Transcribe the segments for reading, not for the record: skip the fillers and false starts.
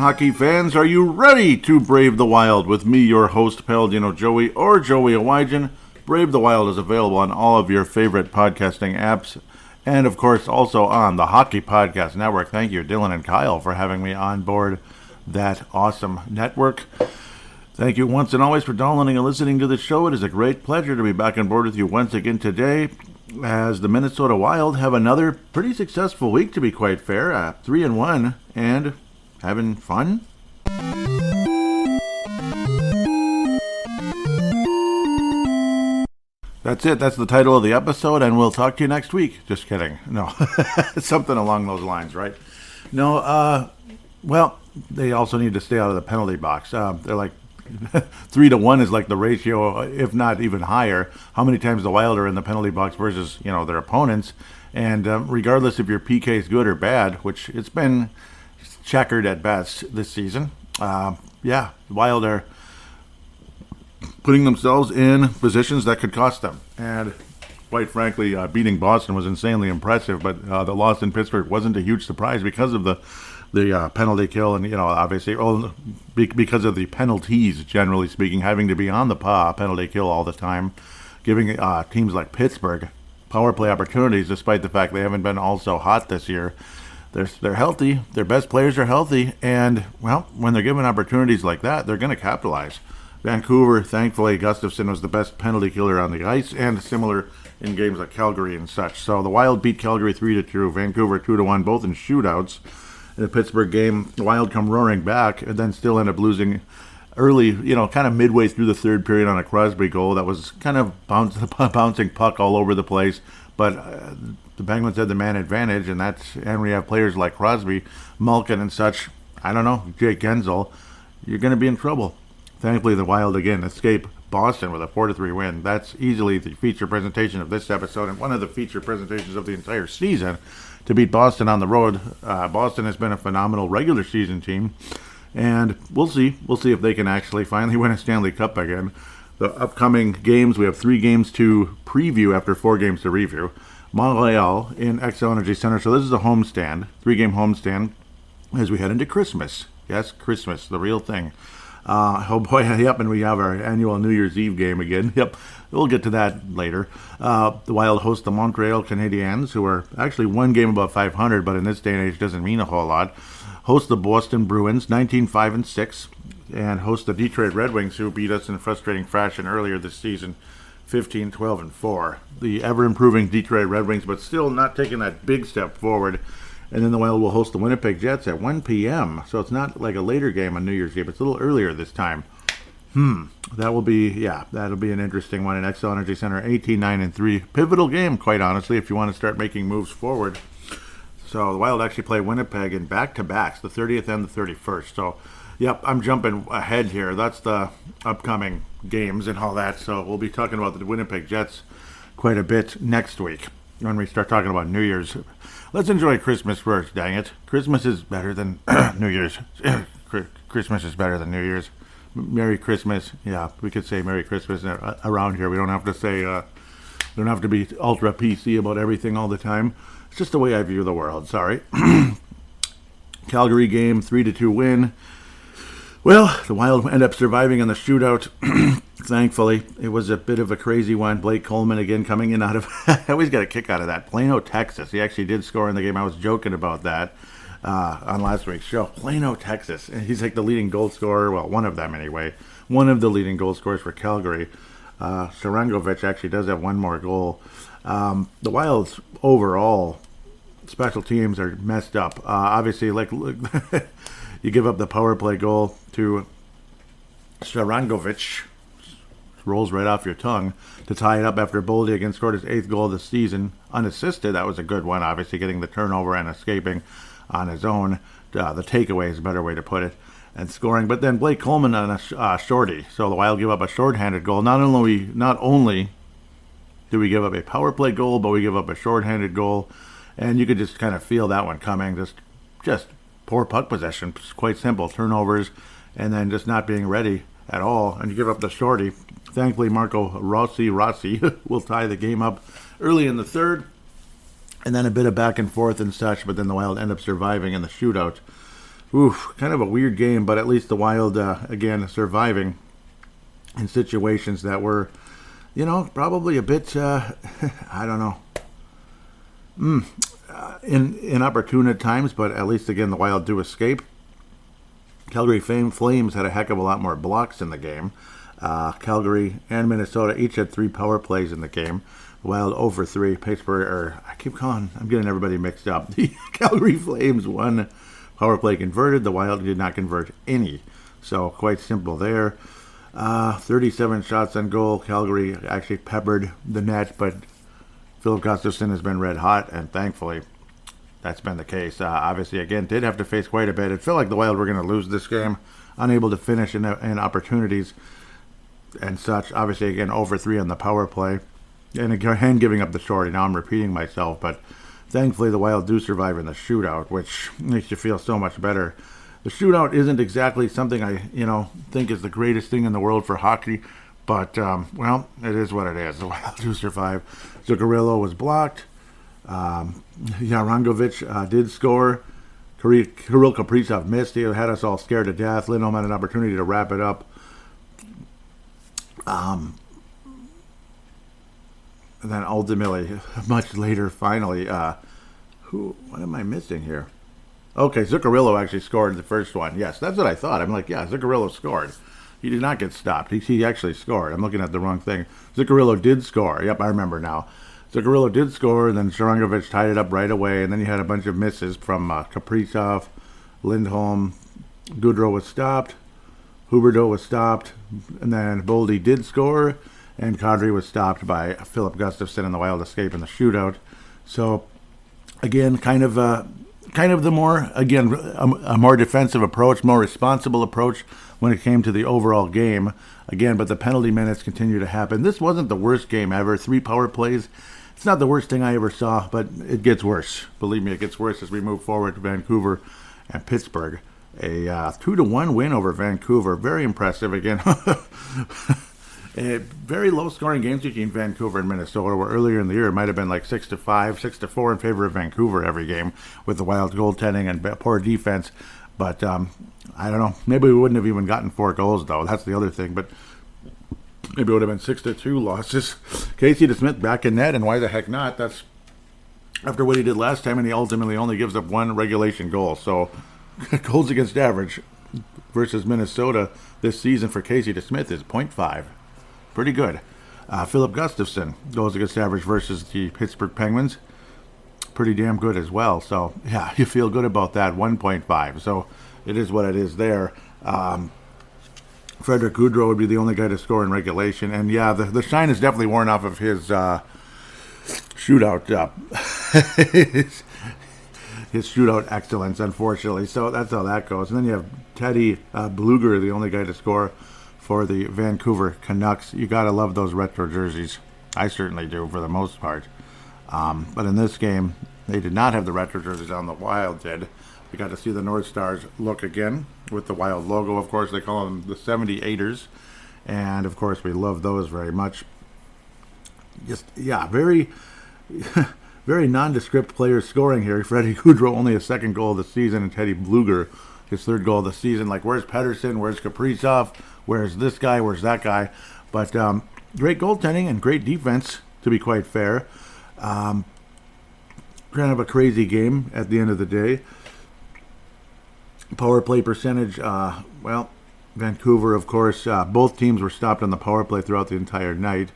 hockey fans, are you ready to brave the wild with me, your host, Paladino Joey, or Joey Awajan? Brave the Wild is available on all of your favorite podcasting apps, and of course also on the Hockey Podcast Network. Thank you, Dylan and Kyle, for having me on board that awesome network. Thank you once and always for downloading and listening to the show. It is a great pleasure to be back on board with you once again today, as the Minnesota Wild have another pretty successful week, to be quite fair. 3-1 and having fun. That's it. That's the title of the episode, and we'll talk to you next week. Just kidding. No, something along those lines, right? No, well, they also need to stay out of the penalty box. They're like 3-1 is like the ratio, if not even higher, how many times the Wild are in the penalty box versus, their opponents. And regardless if your PK is good or bad, which it's been checkered at best this season, the Wild are putting themselves in positions that could cost them. And quite frankly, beating Boston was insanely impressive, but the loss in Pittsburgh wasn't a huge surprise because of the penalty kill, and obviously because of the penalties, generally speaking, having to be on the penalty kill all the time, giving teams like Pittsburgh power play opportunities, despite the fact they haven't been all so hot this year. They're healthy, their best players are healthy, and well, when they're given opportunities like that, they're going to capitalize. Vancouver, thankfully, Gustavsson was the best penalty killer on the ice, and similar in games like Calgary and such. So the Wild beat Calgary 3-2, Vancouver 2-1, both in shootouts. In the Pittsburgh game, the Wild come roaring back and then still end up losing early, kind of midway through the third period on a Crosby goal that was kind of bouncing puck all over the place. But the Penguins had the man advantage, and we have players like Crosby, Malkin, and such. I don't know, Jake Gensel. You're going to be in trouble. Thankfully, the Wild again escape Boston with a 4-3 win. That's easily the feature presentation of this episode, and one of the feature presentations of the entire season. To beat Boston on the road. Boston has been a phenomenal regular season team, and we'll see if they can actually finally win a Stanley Cup again. The upcoming games, we have 3 games to preview after 4 games to review. Montreal in Xcel Energy Center, so this is a homestand, 3-game homestand as we head into Christmas. Yes, Christmas, the real thing. Oh boy, yep, and we have our annual New Year's Eve game again. Yep, we'll get to that later. The Wild host the Montreal Canadiens, who are actually one game above 500, but in this day and age doesn't mean a whole lot. Host the Boston Bruins, 19-5-6, and host the Detroit Red Wings, who beat us in frustrating fashion earlier this season, 15-12-4. The ever-improving Detroit Red Wings, but still not taking that big step forward. And then the Wild will host the Winnipeg Jets at 1 p.m. So it's not like a later game on New Year's Eve. It's a little earlier this time. That'll be an interesting one in Xcel Energy Center. 18-9-3. Pivotal game, quite honestly, if you want to start making moves forward. So the Wild actually play Winnipeg in back-to-backs, the 30th and the 31st. So, yep, I'm jumping ahead here. That's the upcoming games and all that. So we'll be talking about the Winnipeg Jets quite a bit next week when we start talking about New Year's. Let's enjoy Christmas first, dang it. Christmas is better than New Year's. Christmas is better than New Year's. Merry Christmas. Yeah, we could say Merry Christmas around here. We don't have to say, don't have to be ultra PC about everything all the time. It's just the way I view the world, sorry. Calgary game, 3-2 win. Well, the Wild end up surviving in the shootout. Thankfully, it was a bit of a crazy one. Blake Coleman again coming in out of... I always get a kick out of that. Plano, Texas. He actually did score in the game. I was joking about that on last week's show. Plano, Texas. And he's like the leading goal scorer. Well, one of them anyway. One of the leading goal scorers for Calgary. Sharangovich actually does have one more goal. The Wild's overall special teams are messed up. Obviously, like... You give up the power play goal to Sharangovich, rolls right off your tongue, to tie it up after Boldy again scored his 8th goal of the season unassisted. That was a good one, obviously getting the turnover and escaping on his own. The takeaway is a better way to put it, and scoring. But then Blake Coleman on a shorty. So the Wild give up a shorthanded goal. Not only do we give up a power play goal, but we give up a shorthanded goal, and you could just kind of feel that one coming. Just poor puck possession. It's quite simple. Turnovers, and then just not being ready at all. And you give up the shorty. Thankfully, Marco Rossi will tie the game up early in the third. And then a bit of back and forth and such, but then the Wild end up surviving in the shootout. Oof, kind of a weird game, but at least the Wild, again, surviving in situations that were, probably a bit, I don't know, inopportune at times, but at least, again, the Wild do escape. Calgary Flames had a heck of a lot more blocks in the game. Calgary and Minnesota each had 3 power plays in the game. The Wild over 3. Pittsburgh, I'm getting everybody mixed up. The Calgary Flames won power play converted. The Wild did not convert any. So quite simple there. 37 shots on goal. Calgary actually peppered the net, but Filip Gustavsson has been red hot, and thankfully that's been the case. Obviously, again, did have to face quite a bit. It felt like the Wild were going to lose this game, unable to finish in opportunities and such. Obviously, again, over 3 on the power play. And again, giving up the shorty. Now I'm repeating myself, but thankfully, the Wild do survive in the shootout, which makes you feel so much better. The shootout isn't exactly something I, think is the greatest thing in the world for hockey, but, it is what it is. The Wild do survive. Zuccarello was blocked. Yarangovic did score. Kirill Kaprizov missed. He had us all scared to death. Lindholm had an opportunity to wrap it up. And then ultimately, much later, finally, what am I missing here? Okay, Zuccarello actually scored the first one. Yes, that's what I thought. I'm like, yeah, Zuccarello scored. He did not get stopped. He actually scored. I'm looking at the wrong thing. Zuccarello did score. Yep, I remember now. Zuccarello did score, and then Sharangovich tied it up right away, and then you had a bunch of misses from Kaprizov, Lindholm. Goudreau was stopped. Huberdeau was stopped, and then Boldy did score, and Kadri was stopped by Filip Gustavsson in the Wild escape in the shootout. So, again, kind of the more, again, a more defensive approach, more responsible approach when it came to the overall game. Again, but the penalty minutes continue to happen. This wasn't the worst game ever. 3 power plays. It's not the worst thing I ever saw, but it gets worse. Believe me, it gets worse as we move forward to Vancouver and Pittsburgh. A 2-1 win over Vancouver. Very impressive. Again, very low-scoring games between Vancouver and Minnesota, where earlier in the year it might have been like 6-5, 6-4 in favor of Vancouver every game with the Wild goaltending and poor defense. But I don't know. Maybe we wouldn't have even gotten 4 goals, though. That's the other thing. But maybe it would have been 6-2 losses. Casey DeSmith back in net, and why the heck not? That's after what he did last time, and he ultimately only gives up 1 regulation goal. So goals against average versus Minnesota this season for Casey DeSmith is .5. Pretty good. Filip Gustavsson goals against average versus the Pittsburgh Penguins. Pretty damn good as well. So, yeah, you feel good about that. 1.5. So, it is what it is there. Frederick Goudreau would be the only guy to score in regulation. And, yeah, the shine is definitely worn off of his shootout. His shootout excellence, unfortunately. So, that's how that goes. And then you have Teddy Bluger, the only guy to score for the Vancouver Canucks. You got to love those retro jerseys. I certainly do, for the most part. But in this game, they did not have the retro jerseys on. The Wild did. We got to see the North Stars look again with the Wild logo. Of course, they call them the 78ers. And, of course, we love those very much. Just, yeah, very, very nondescript players scoring here. Freddie Goudreau, only his 2nd goal of the season, and Teddy Bluger, his 3rd goal of the season. Like, where's Pettersson? Where's Kaprizov? Where's this guy? Where's that guy? But great goaltending and great defense, to be quite fair. Kind of a crazy game at the end of the day. Power play percentage, Vancouver, of course, both teams were stopped on the power play throughout the entire night,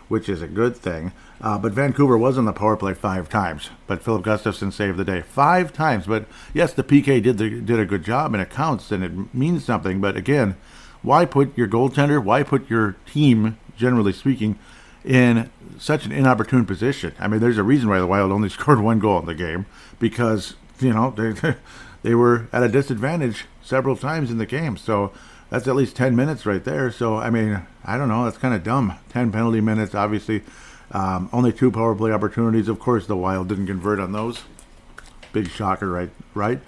which is a good thing. But Vancouver was on the power play 5 times. But Filip Gustavsson saved the day 5 times. But yes, the PK did a good job, and it counts, and it means something. But again, why put your goaltender, why put your team, generally speaking, in such an inopportune position? I mean, there's a reason why the Wild only scored 1 goal in the game, because, they were at a disadvantage several times in the game. So that's at least 10 minutes right there. So, I mean, I don't know. That's kind of dumb. 10 penalty minutes, obviously. Only 2 power play opportunities. Of course, the Wild didn't convert on those. Big shocker, right?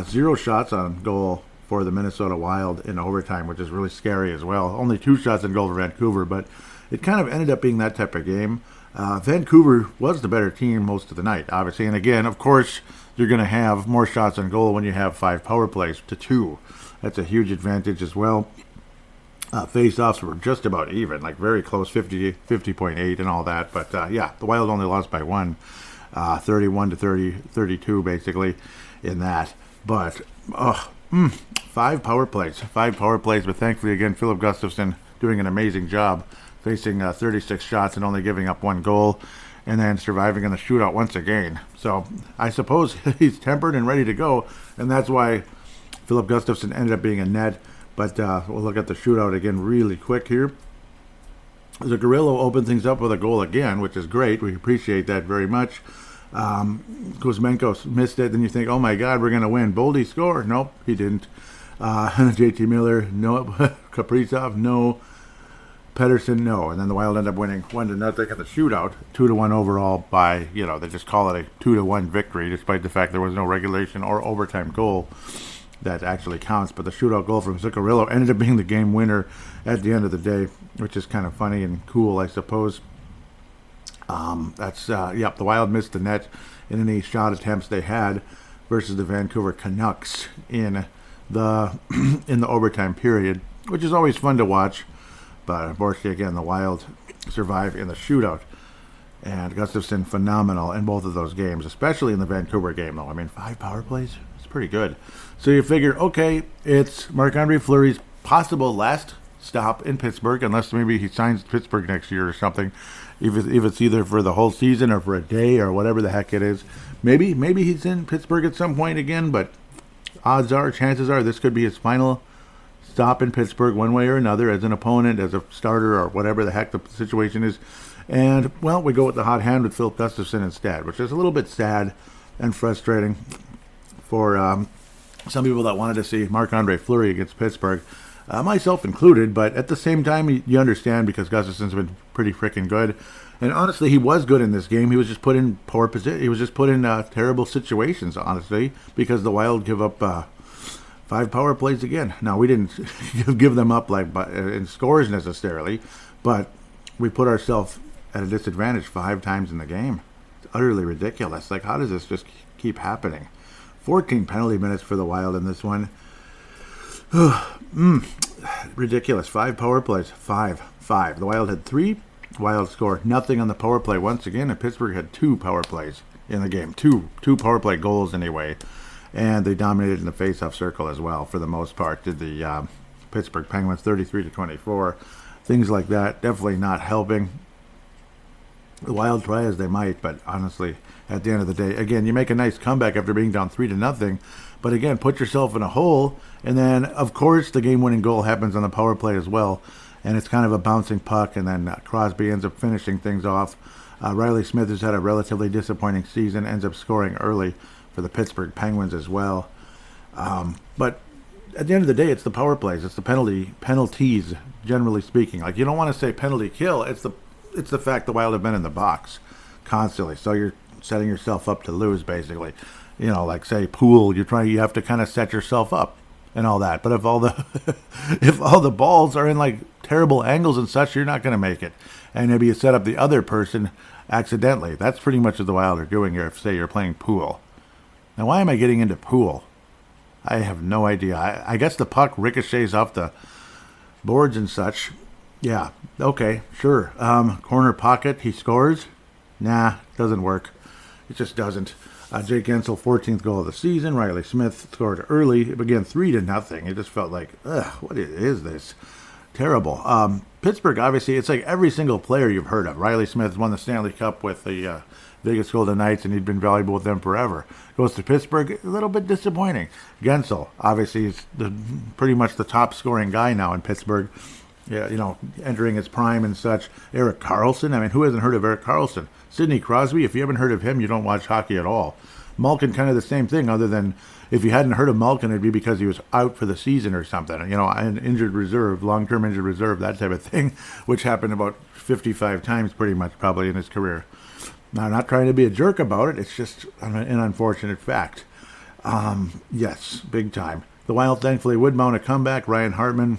0 shots on goal for the Minnesota Wild in overtime, which is really scary as well. Only 2 shots on goal for Vancouver, but it kind of ended up being that type of game. Vancouver was the better team most of the night, obviously. And again, of course, you're going to have more shots on goal when you have 5 power plays to 2. That's a huge advantage as well. Face-offs were just about even, like very close, 50.8 and all that. But yeah, the Wild only lost by 1, 31 to 32 basically in that. But 5 power plays, but thankfully again, Filip Gustavsson doing an amazing job, facing 36 shots and only giving up 1 goal, and then surviving in the shootout once again. So I suppose he's tempered and ready to go, and that's why Filip Gustavsson ended up being a net. But we'll look at the shootout again really quick here. Zuccarello opened things up with a goal again, which is great. We appreciate that very much. Kuzmenko missed it. Then you think, oh my God, we're going to win. Boldy score? Nope, he didn't. JT Miller, no. Kaprizov, no. Pedersen, no. And then the Wild end up winning 1-0 at the shootout, 2-1 overall by, they just call it a 2-1 victory, despite the fact there was no regulation or overtime goal that actually counts. But the shootout goal from Zuccarello ended up being the game winner at the end of the day, which is kind of funny and cool, I suppose. The Wild missed the net in any shot attempts they had versus the Vancouver Canucks in the overtime period, which is always fun to watch. But unfortunately, again, the Wild survive in the shootout. And Gustafsson, phenomenal in both of those games, especially in the Vancouver game, though. I mean, 5 power plays? It's pretty good. So you figure, okay, it's Marc Andre Fleury's possible last stop in Pittsburgh, unless maybe he signs Pittsburgh next year or something. If it's either for the whole season or for a day or whatever the heck it is. Maybe he's in Pittsburgh at some point again, but chances are this could be his final stop in Pittsburgh one way or another, as an opponent, as a starter, or whatever the heck the situation is. And, well, we go with the hot hand with Filip Gustavsson instead, which is a little bit sad and frustrating for some people that wanted to see Marc Andre Fleury against Pittsburgh, myself included. But at the same time, you understand, because Gustafsson's been pretty freaking good. And honestly, he was good in this game. He was just put in poor position. He was just put in terrible situations, honestly, because the Wild give up 5 power plays again. Now, we didn't give them up in scores necessarily, but we put ourselves at a disadvantage 5 times in the game. It's utterly ridiculous. Like, how does this just keep happening? 14 penalty minutes for the Wild in this one. Ridiculous. 5 power plays. 5. The Wild had 3. Wild scored nothing on the power play once again, and Pittsburgh had 2 power plays in the game. Two power play goals anyway. And they dominated in the face-off circle as well, for the most part, did the Pittsburgh Penguins, 33-24. Things like that, definitely not helping. The Wild try as they might, but honestly, at the end of the day, again, you make a nice comeback after being down 3-0, but again, put yourself in a hole, and then, of course, the game-winning goal happens on the power play as well, and it's kind of a bouncing puck, and then Crosby ends up finishing things off. Riley Smith has had a relatively disappointing season, ends up scoring early for the Pittsburgh Penguins as well. But at the end of the day, it's the power plays. It's the penalties, generally speaking. Like, you don't want to say penalty kill. It's the fact the Wild have been in the box constantly. So you're setting yourself up to lose, basically. Like, say, pool, you have to kind of set yourself up and all that. But if all the balls are in, like, terrible angles and such, you're not going to make it. And maybe you set up the other person accidentally. That's pretty much what the Wild are doing here, if, say, you're playing pool. Now, why am I getting into pool? I have no idea. I guess the puck ricochets off the boards and such. Yeah, okay, sure. Corner pocket, he scores? Nah, doesn't work. It just doesn't. Jake Guentzel, 14th goal of the season. Riley Smith scored early. Again, 3-0. It just felt like, what is this? Terrible. Pittsburgh, obviously, it's like every single player you've heard of. Riley Smith won the Stanley Cup with the Vegas Golden Knights, and he'd been valuable with them forever. Goes to Pittsburgh, a little bit disappointing. Guentzel, obviously, is pretty much the top scoring guy now in Pittsburgh. Yeah, entering his prime and such. Erik Karlsson, I mean, who hasn't heard of Erik Karlsson? Sidney Crosby, if you haven't heard of him, you don't watch hockey at all. Malkin, kind of the same thing, other than if you hadn't heard of Malkin, it'd be because he was out for the season or something. An injured reserve, long-term injured reserve, that type of thing, which happened about 55 times pretty much probably in his career. Now, I'm not trying to be a jerk about it. It's just an unfortunate fact. Yes, big time. The Wild thankfully would mount a comeback. Ryan Hartman,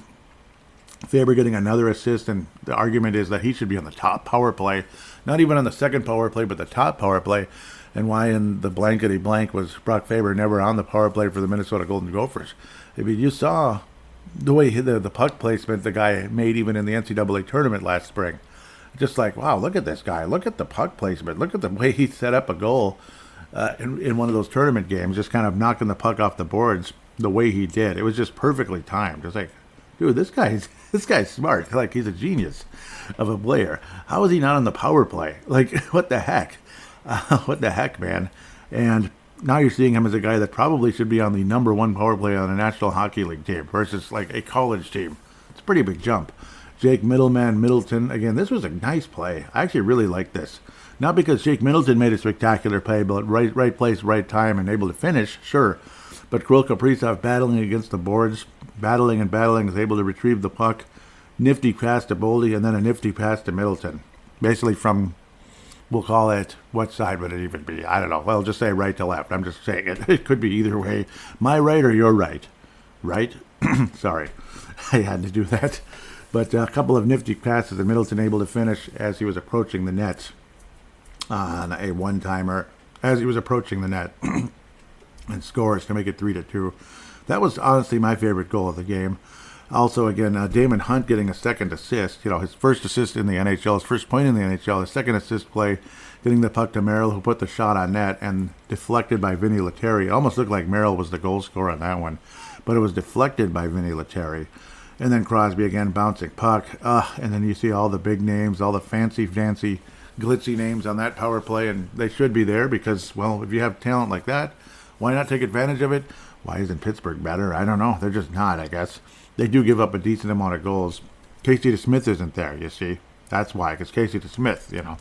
Faber getting another assist, and the argument is that he should be on the top power play. Not even on the second power play, but the top power play. and why in the blankety blank was Brock Faber never on the power play for the Minnesota Golden Gophers. I mean, you saw the way the puck placement the guy made even in the NCAA tournament last spring. Just like, wow, look at this guy. Look at the puck placement. Look at the way he set up a goal in one of those tournament games, just kind of knocking the puck off the boards the way he did. It was just perfectly timed. It's like, dude, this guy's smart. Like, he's a genius of a player. How is he not on the power play? Like, what the heck? What the heck, man? And now you're seeing him as a guy that probably should be on the number one power play on a National Hockey League team versus like a college team. It's a pretty big jump. Jake Middleton, again, this was a nice play. I actually really like this. Not because Jake Middleton made a spectacular play, but right place, right time, and able to finish, sure. But Kirill Kaprizov battling against the boards, battling, is able to retrieve the puck. Nifty pass to Boldy, and then a nifty pass to Middleton. Basically from, we'll call it, what side would it even be? I don't know. Well, just say right to left. I'm just saying it. It could be either way. My right or your right. Right? Sorry. I had to do that. But a couple of nifty passes and Middleton able to finish as he was approaching the net on a one-timer. As he was approaching the net and scores to make it 3-2. That was honestly my favorite goal of the game. Also, again, Damon Hunt getting a second assist. You know, his first assist in the NHL, his first point in the NHL, his second assist play, getting the puck to Merrill, who put the shot on net and deflected by Vinny Lettieri. It almost looked like Merrill was the goal scorer on that one, but it was deflected by Vinny Lettieri. And then Crosby again bouncing puck. And then you see all the big names, all the fancy, glitzy names on that power play. And they should be there because, well, if you have talent like that, why not take advantage of it? Why isn't Pittsburgh better? I don't know. They're just not, I guess. They do give up a decent amount of goals. Casey DeSmith isn't there, you see. That's why, because Casey DeSmith, you know.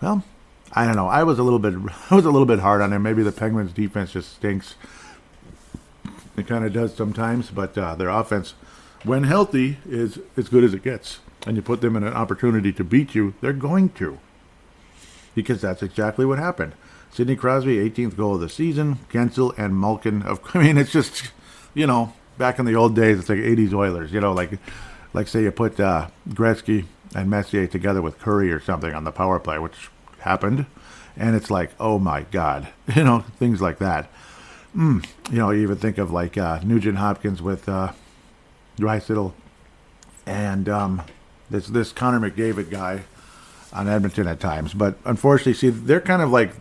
Well, I don't know. I was a little bit hard on him. Maybe the Penguins' defense just stinks. It kind of does sometimes, but their offense, when healthy, is as good as it gets. And you put them in an opportunity to beat you, they're going to. Because that's exactly what happened. Sidney Crosby, 18th goal of the season. Gensel and Malkin. I mean, it's just, you know, back in the old days, it's like 80s Oilers. You know, like say you put Gretzky and Messier together with Curry or something on the power play, which happened. And it's like, oh my God. You know, things like that. You know, you even think of like Nugent Hopkins with Draisaitl and this Connor McDavid guy on Edmonton at times. But unfortunately, see, they're kind of like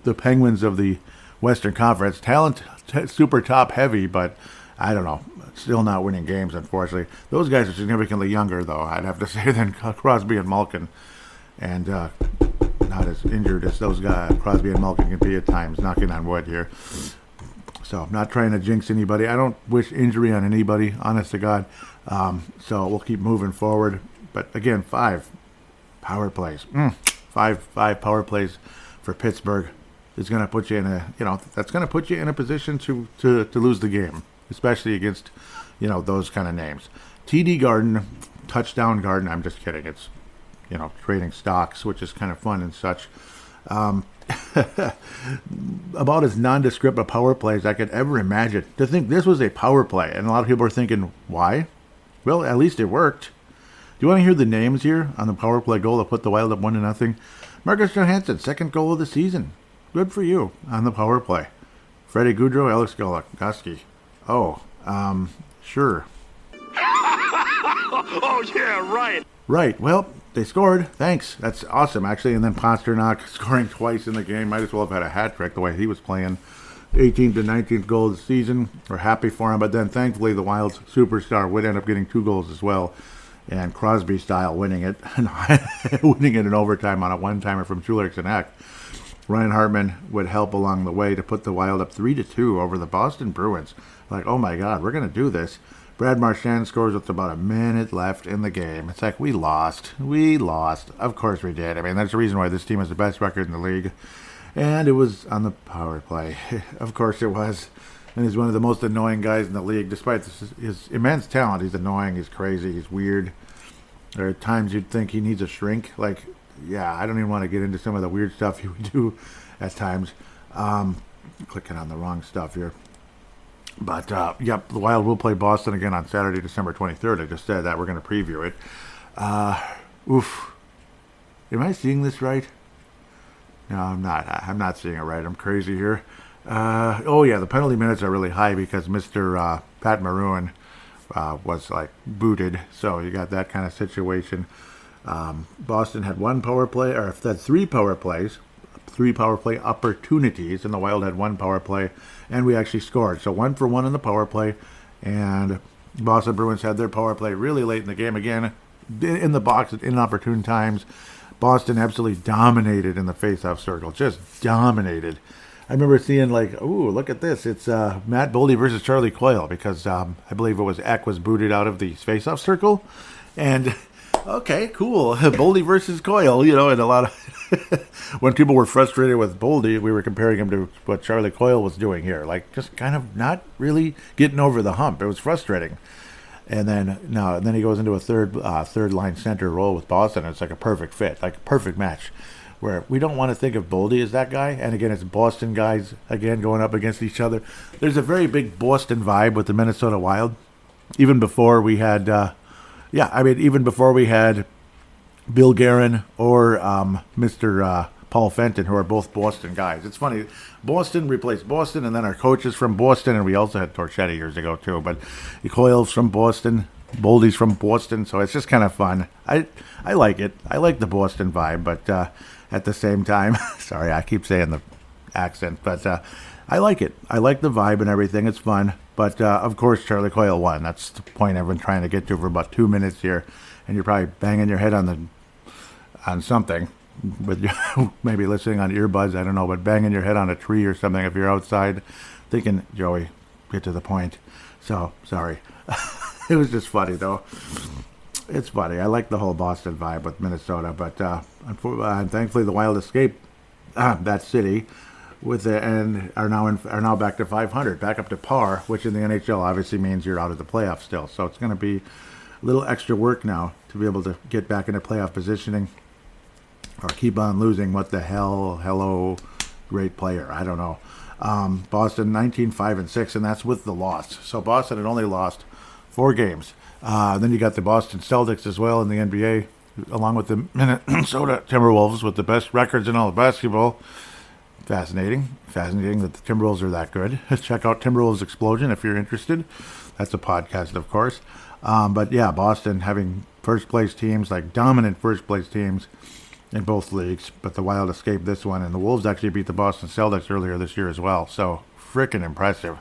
the Penguins of the Western Conference. Talent super top heavy, but I don't know, still not winning games, unfortunately. Those guys are significantly younger, though, I'd have to say, than Crosby and Malkin. And not as injured as those guys, Crosby and Malkin, can be at times, knocking on wood here. So I'm not trying to jinx anybody. I don't wish injury on anybody, honest to God. So we'll keep moving forward. But again, 5 power plays. 5 power plays for Pittsburgh is going to put you in a, you know, that's going to put you in a position to lose the game, especially against, you know, those kind of names. TD Garden, touchdown Garden. I'm just kidding. It's, you know, trading stocks, which is kind of fun and such. About as nondescript a power play as I could ever imagine. To think this was a power play, and a lot of people are thinking, why? Well, at least it worked. Do you want to hear the names here on the power play goal that put the Wild up 1-0? Marcus Johansson, 2nd goal of the season. Good for you on the power play. Freddie Gaudreau, Alex Goligoski. Oh, sure. Oh, yeah, right. Right, well, they scored. Thanks. That's awesome, actually. And then Pasternak scoring twice in the game. Might as well have had a hat trick the way he was playing. 18th and 19th goal of the season. We're happy for him. But then, thankfully, the Wild's superstar would end up getting 2 goals as well. And Crosby style winning it. Winning it in overtime on a one-timer from Julius and Eck. Ryan Hartman would help along the way to put the Wild up 3-2 over the Boston Bruins. Like, oh my God, we're going to do this. Brad Marchand scores with about a minute left in the game. It's like, we lost. We lost. Of course we did. I mean, that's the reason why this team has the best record in the league. And it was on the power play. Of course it was. And he's one of the most annoying guys in the league. Despite his immense talent, he's annoying, he's crazy, he's weird. There are times you'd think he needs a shrink. Like, yeah, I don't even want to get into some of the weird stuff he would do at times. Clicking on the wrong stuff here. But, yep, the Wild will play Boston again on Saturday, December 23rd. I just said that. We're going to preview it. Oof. Am I seeing this right? No, I'm not. I'm not seeing it right. I'm crazy here. Oh yeah, the penalty minutes are really high because Mr. Pat Maroon was like booted, so you got that kind of situation. Boston had one power play, or had three power plays, three power play opportunities, and the Wild had one power play, and we actually scored. So 1-for-1 in the power play, and Boston Bruins had their power play really late in the game again, in the box at inopportune times. Boston absolutely dominated in the face-off circle, just dominated. I remember seeing like, ooh, look at this. It's Matt Boldy versus Charlie Coyle because I believe it was Eck was booted out of the face-off circle. And, okay, cool. Boldy versus Coyle, and a lot of... when people were frustrated with Boldy, we were comparing him to what Charlie Coyle was doing here. Like, just kind of not really getting over the hump. It was frustrating. And then he goes into a third line center role with Boston. And it's like a perfect fit, like a perfect match. Where we don't want to think of Boldy as that guy. And again, it's Boston guys, again, going up against each other. There's a very big Boston vibe with the Minnesota Wild. Even before we had, even before we had Bill Guerin or Mr. Paul Fenton, who are both Boston guys. It's funny. Boston replaced Boston, and then our coach is from Boston, and we also had Torchetti years ago, too. But Coyle's from Boston. Boldy's from Boston, so it's just kind of fun. I like it. I like the Boston vibe, but at the same time, sorry, I keep saying the accent, but I like it. I like the vibe and everything. It's fun. But, of course, Charlie Coyle won. That's the point I've been trying to get to for about 2 minutes here, and you're probably banging your head on something, with maybe listening on earbuds, I don't know, but banging your head on a tree or something if you're outside, thinking, Joey, get to the point. So, sorry. It was just funny, though. It's funny. I like the whole Boston vibe with Minnesota, but thankfully the Wild escaped that city and are now back to 500, back up to par, which in the NHL obviously means you're out of the playoffs still. So it's going to be a little extra work now to be able to get back into playoff positioning or keep on losing. What the hell? Hello, great player. I don't know. Boston 19-5-6, and that's with the loss. So Boston had only lost 4 games. Then you got the Boston Celtics as well in the NBA, along with the Minnesota Timberwolves with the best records in all of basketball. Fascinating that the Timberwolves are that good. Check out Timberwolves Explosion if you're interested. That's a podcast, of course. But yeah, Boston having first place teams, like dominant first place teams in both leagues. But the Wild escaped this one, and the Wolves actually beat the Boston Celtics earlier this year as well. So freaking impressive,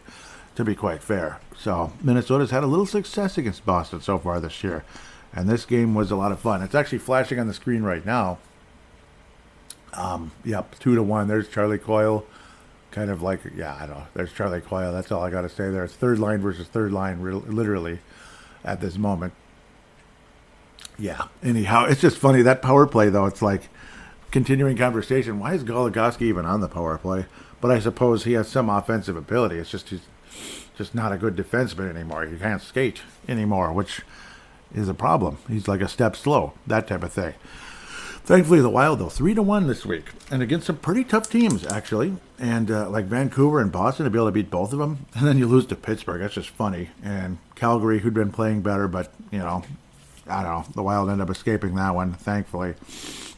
to be quite fair. So Minnesota's had a little success against Boston so far this year, and this game was a lot of fun. It's actually flashing on the screen right now. 2-1. There's Charlie Coyle. Kind of like, I don't know. There's Charlie Coyle. That's all I got to say there. It's third line versus third line, literally, at this moment. Yeah. Anyhow, it's just funny. That power play, though, it's like continuing conversation. Why is Goligoski even on the power play? But I suppose he has some offensive ability. It's just he's just not a good defenseman anymore. He can't skate anymore, which is a problem. He's like a step slow, that type of thing. Thankfully, the Wild, though, 3-1 this week, and against some pretty tough teams, actually. And like Vancouver and Boston, to be able to beat both of them, and then you lose to Pittsburgh. That's just funny. And Calgary, who'd been playing better, but, I don't know. The Wild ended up escaping that one, thankfully,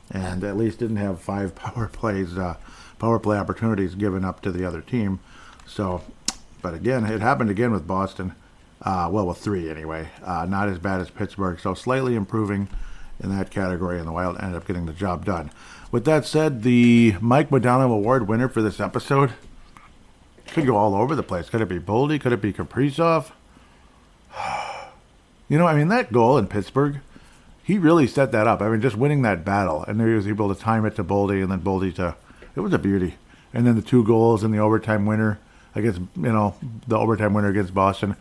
and at least didn't have 5 power play opportunities given up to the other team. So, but again, it happened again with Boston. With 3 anyway. Not as bad as Pittsburgh, so slightly improving in that category, and the Wild ended up getting the job done. With that said, the Mike Modano Award winner for this episode could go all over the place. Could it be Boldy? Could it be Kaprizov? That goal in Pittsburgh, he really set that up. Just winning that battle, and he was able to time it to Boldy, and then Boldy it was a beauty. And then the 2 goals in the overtime winner against, the overtime winner against Boston.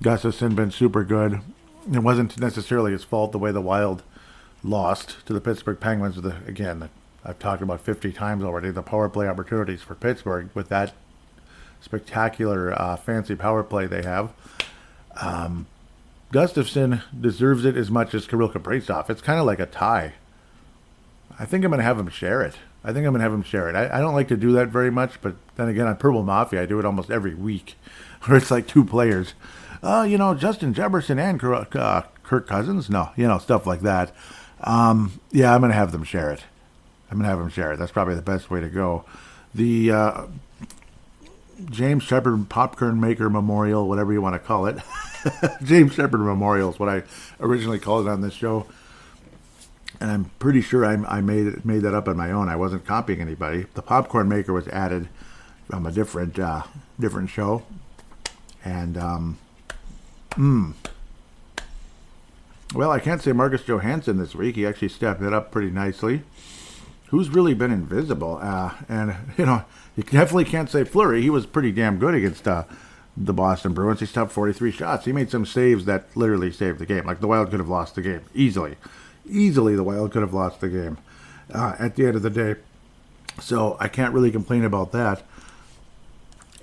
Gustavsson been super good. It wasn't necessarily his fault the way the Wild lost to the Pittsburgh Penguins. Again, I've talked about 50 times already, the power play opportunities for Pittsburgh with that spectacular fancy power play they have. Gustafsson deserves it as much as Kirill Kaprizov. It's kind of like a tie. I think I'm going to have him share it. I don't like to do that very much, but then again, on Purple Mafia, I do it almost every week, where it's like 2 players. Justin Jefferson and Kirk Cousins? No, stuff like that. I'm going to have them share it. I'm going to have him share it. That's probably the best way to go. The James Shepard Popcorn Maker Memorial, whatever you want to call it. James Shepard Memorial is what I originally called it on this show. And I'm pretty sure I made that up on my own. I wasn't copying anybody. The Popcorn Maker was added from a different show. And, well, I can't say Marcus Johansson this week. He actually stepped it up pretty nicely. Who's really been invisible? And, you definitely can't say Fleury. He was pretty damn good against the Boston Bruins. He stopped 43 shots. He made some saves that literally saved the game. Like, the Wild could have lost the game. Easily, the Wild could have lost the game at the end of the day. So I can't really complain about that.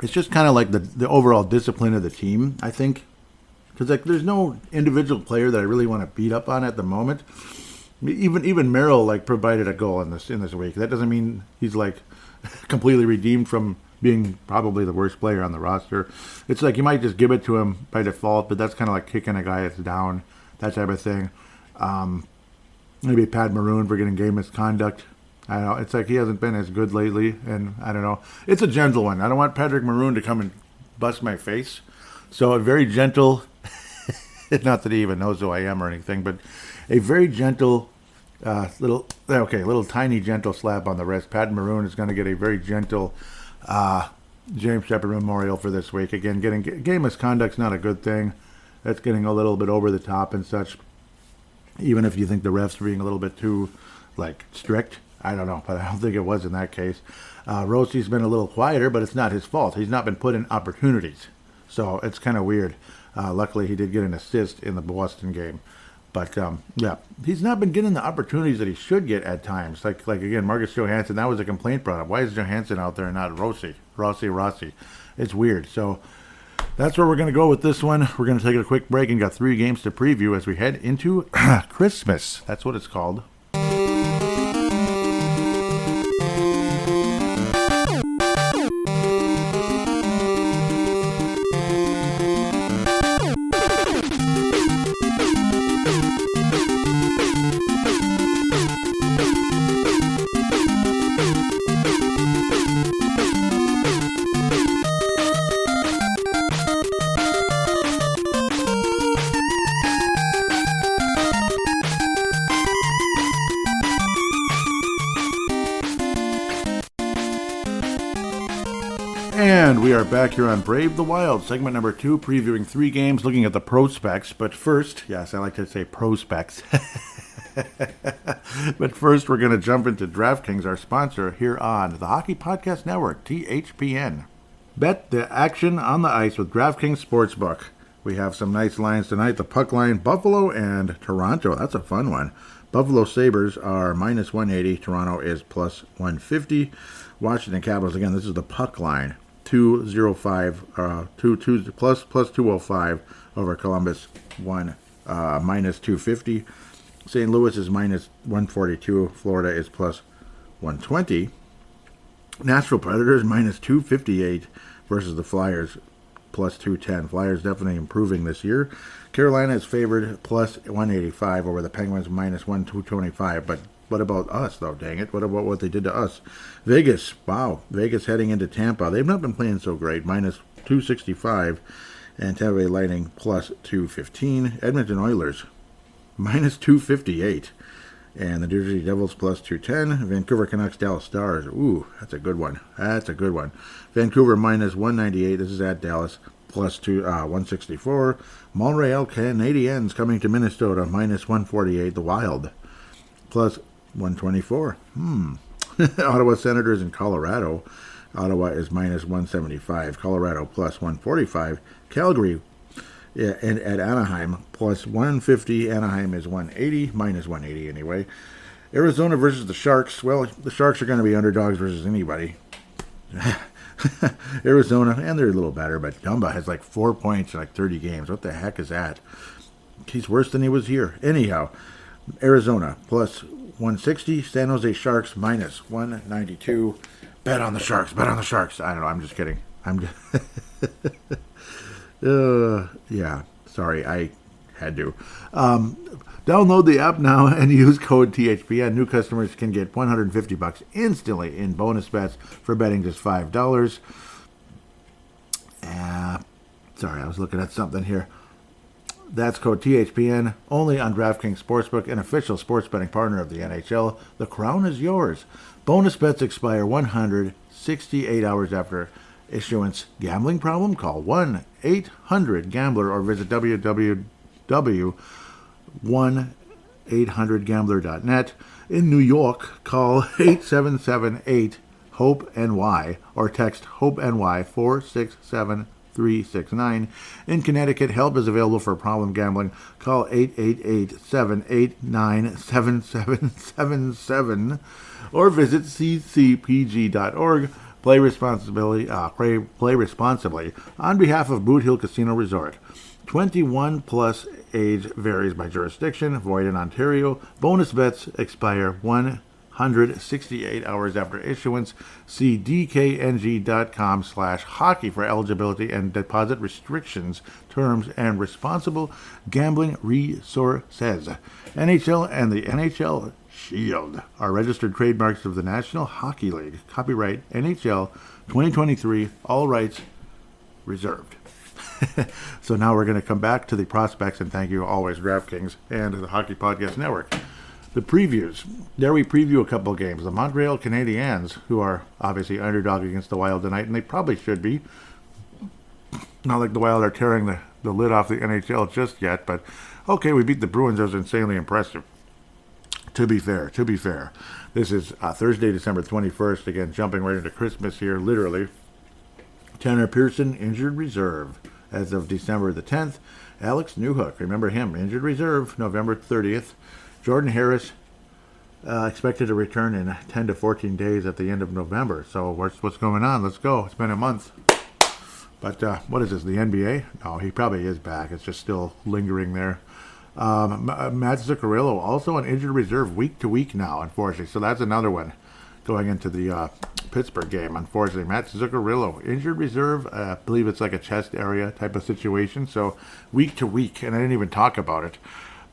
It's just kind of like the overall discipline of the team, I think. Because like, there's no individual player that I really want to beat up on at the moment. Even Merrill like provided a goal in this week. That doesn't mean he's like completely redeemed from being probably the worst player on the roster. It's like you might just give it to him by default, but that's kind of like kicking a guy that's down, that type of thing. Maybe Pat Maroon for getting game misconduct. I don't know. It's like he hasn't been as good lately, and I don't know. It's a gentle one. I don't want Patrick Maroon to come and bust my face. So a very gentle, not that he even knows who I am or anything, but a very gentle little tiny gentle slap on the wrist. Pat Maroon is going to get a very gentle James Shepard Memorial for this week. Again, getting game misconduct's not a good thing. That's getting a little bit over the top and such. Even if you think the refs are being a little bit too strict, I don't know, but I don't think it was in that case. Rossi's been a little quieter, but it's not his fault. He's not been put in opportunities, so it's kind of weird. Luckily, he did get an assist in the Boston game. But, yeah, he's not been getting the opportunities that he should get at times. Like again, Marcus Johansson, that was a complaint brought up. Why is Johansson out there and not Rossi? It's weird. So that's where we're going to go with this one. We're going to take a quick break and got 3 games to preview as we head into Christmas. That's what it's called. And we are back here on Brave the Wild, segment number 2, previewing 3 games, looking at the prospects. But first, yes, I like to say prospects. But first, we're going to jump into DraftKings, our sponsor here on the Hockey Podcast Network, THPN. Bet the action on the ice with DraftKings Sportsbook. We have some nice lines tonight. The puck line, Buffalo and Toronto. That's a fun one. Buffalo Sabres are minus 180. Toronto is plus 150. Washington Capitals, again, this is the puck line. 205 plus 205 over Columbus, minus 250. St. Louis is minus 142. Florida is plus 120. Nashville Predators minus 258 versus the Flyers plus 210. Flyers definitely improving this year. Carolina is favored plus 185 over the Penguins minus 225. But what about us, though? Dang it. What about what they did to us? Vegas. Wow. Vegas heading into Tampa. They've not been playing so great. Minus 265. And Tampa Bay Lightning plus 215. Edmonton Oilers minus 258. And the New Jersey Devils plus 210. Vancouver Canucks Dallas Stars. Ooh, that's a good one. Vancouver minus 198. This is at Dallas. Plus 164. Montreal Canadiens coming to Minnesota. Minus 148. The Wild. Plus 124. Ottawa Senators in Colorado. Ottawa is minus 175. Colorado plus 145. Calgary and at Anaheim plus 150. Anaheim is 180. Minus 180 anyway. Arizona versus the Sharks. Well, the Sharks are going to be underdogs versus anybody. Arizona, and they're a little better, but Dumba has 4 points in 30 games. What the heck is that? He's worse than he was here. Anyhow, Arizona plus 160. San Jose Sharks minus 192. Bet on the Sharks. I don't know. I'm just kidding. Yeah. Sorry. Had to. Download the app now and use code THPN. New customers can get $150 instantly in bonus bets for betting just $5. Sorry, I was looking at something here. That's code THPN, only on DraftKings Sportsbook, an official sports betting partner of the NHL. The crown is yours. Bonus bets expire 168 hours after issuance. Gambling problem? Call 1-800-GAMBLER or visit www.1800gambler.net. In New York, call 877-8-HOPE-NY or text HOPE-NY 467-369. In Connecticut, help is available for problem gambling. Call 888-789-7777 or visit ccpg.org. Play responsibly. Play responsibly. On behalf of Boot Hill Casino Resort. 21 plus age varies by jurisdiction. Void in Ontario. Bonus bets expire 168 hours after issuance. See dkng.com/hockey for eligibility and deposit restrictions, terms, and responsible gambling resources. NHL and the NHL Shield are registered trademarks of the National Hockey League. Copyright NHL 2023. All rights reserved. So now we're going to come back to the prospects, and thank you always, DraftKings and the Hockey Podcast Network. The previews. There we preview a couple of games. The Montreal Canadiens, who are obviously underdog against the Wild tonight, and they probably should be. Not like the Wild are tearing the lid off the NHL just yet, but okay, we beat the Bruins. That was insanely impressive. To be fair. This is Thursday, December 21st. Again, jumping right into Christmas here, literally. Tanner Pearson, injured reserve as of December the 10th. Alex Newhook, remember him, injured reserve, November 30th. Jordan Harris, expected to return in 10 to 14 days at the end of November. So what's going on? Let's go. It's been a month. But what is this, the NBA? No, he probably is back. It's just still lingering there. Matt Zuccarello, also on injured reserve week to week now, unfortunately. So that's another one going into the Pittsburgh game, unfortunately. Matt Zuccarello, injured reserve. I believe it's like a chest area type of situation. So week to week, and I didn't even talk about it.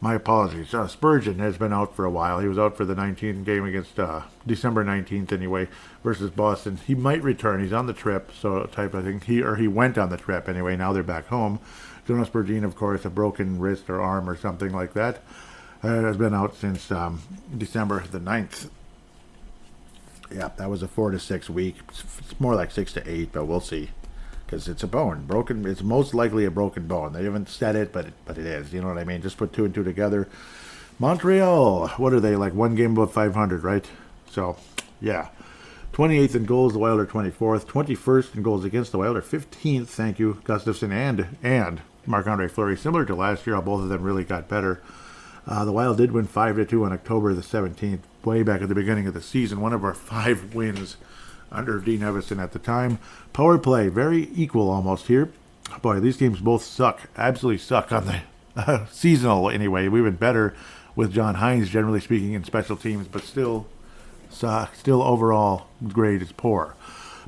My apologies. Spurgeon has been out for a while. He was out for the 19th game against December 19th anyway versus Boston. He might return. He's on the trip, so type of thing. He went on the trip anyway. Now they're back home. Jonas Spurgeon, of course, a broken wrist or arm or something like that. Has been out since December the 9th. Yeah, that was a 4 to 6 week. It's more like 6 to 8, but we'll see. Because it's a bone. Broken. It's most likely a broken bone. They haven't said it, but it is. You know what I mean? Just put 2 and 2 together. Montreal, what are they? Like one game above 500, right? So, yeah. 28th in goals, the Wild are 24th. 21st in goals against, the Wild are 15th. Thank you, Gustavsson and Marc Andre Fleury. Similar to last year, how both of them really got better. The Wild did win 5-2 on October the 17th, way back at the beginning of the season. One of our 5 wins under Dean Evison at the time. Power play, very equal almost here. Boy, these games both suck. Absolutely suck on the seasonal anyway. We've been better with John Hines, generally speaking, in special teams, but still overall grade is poor.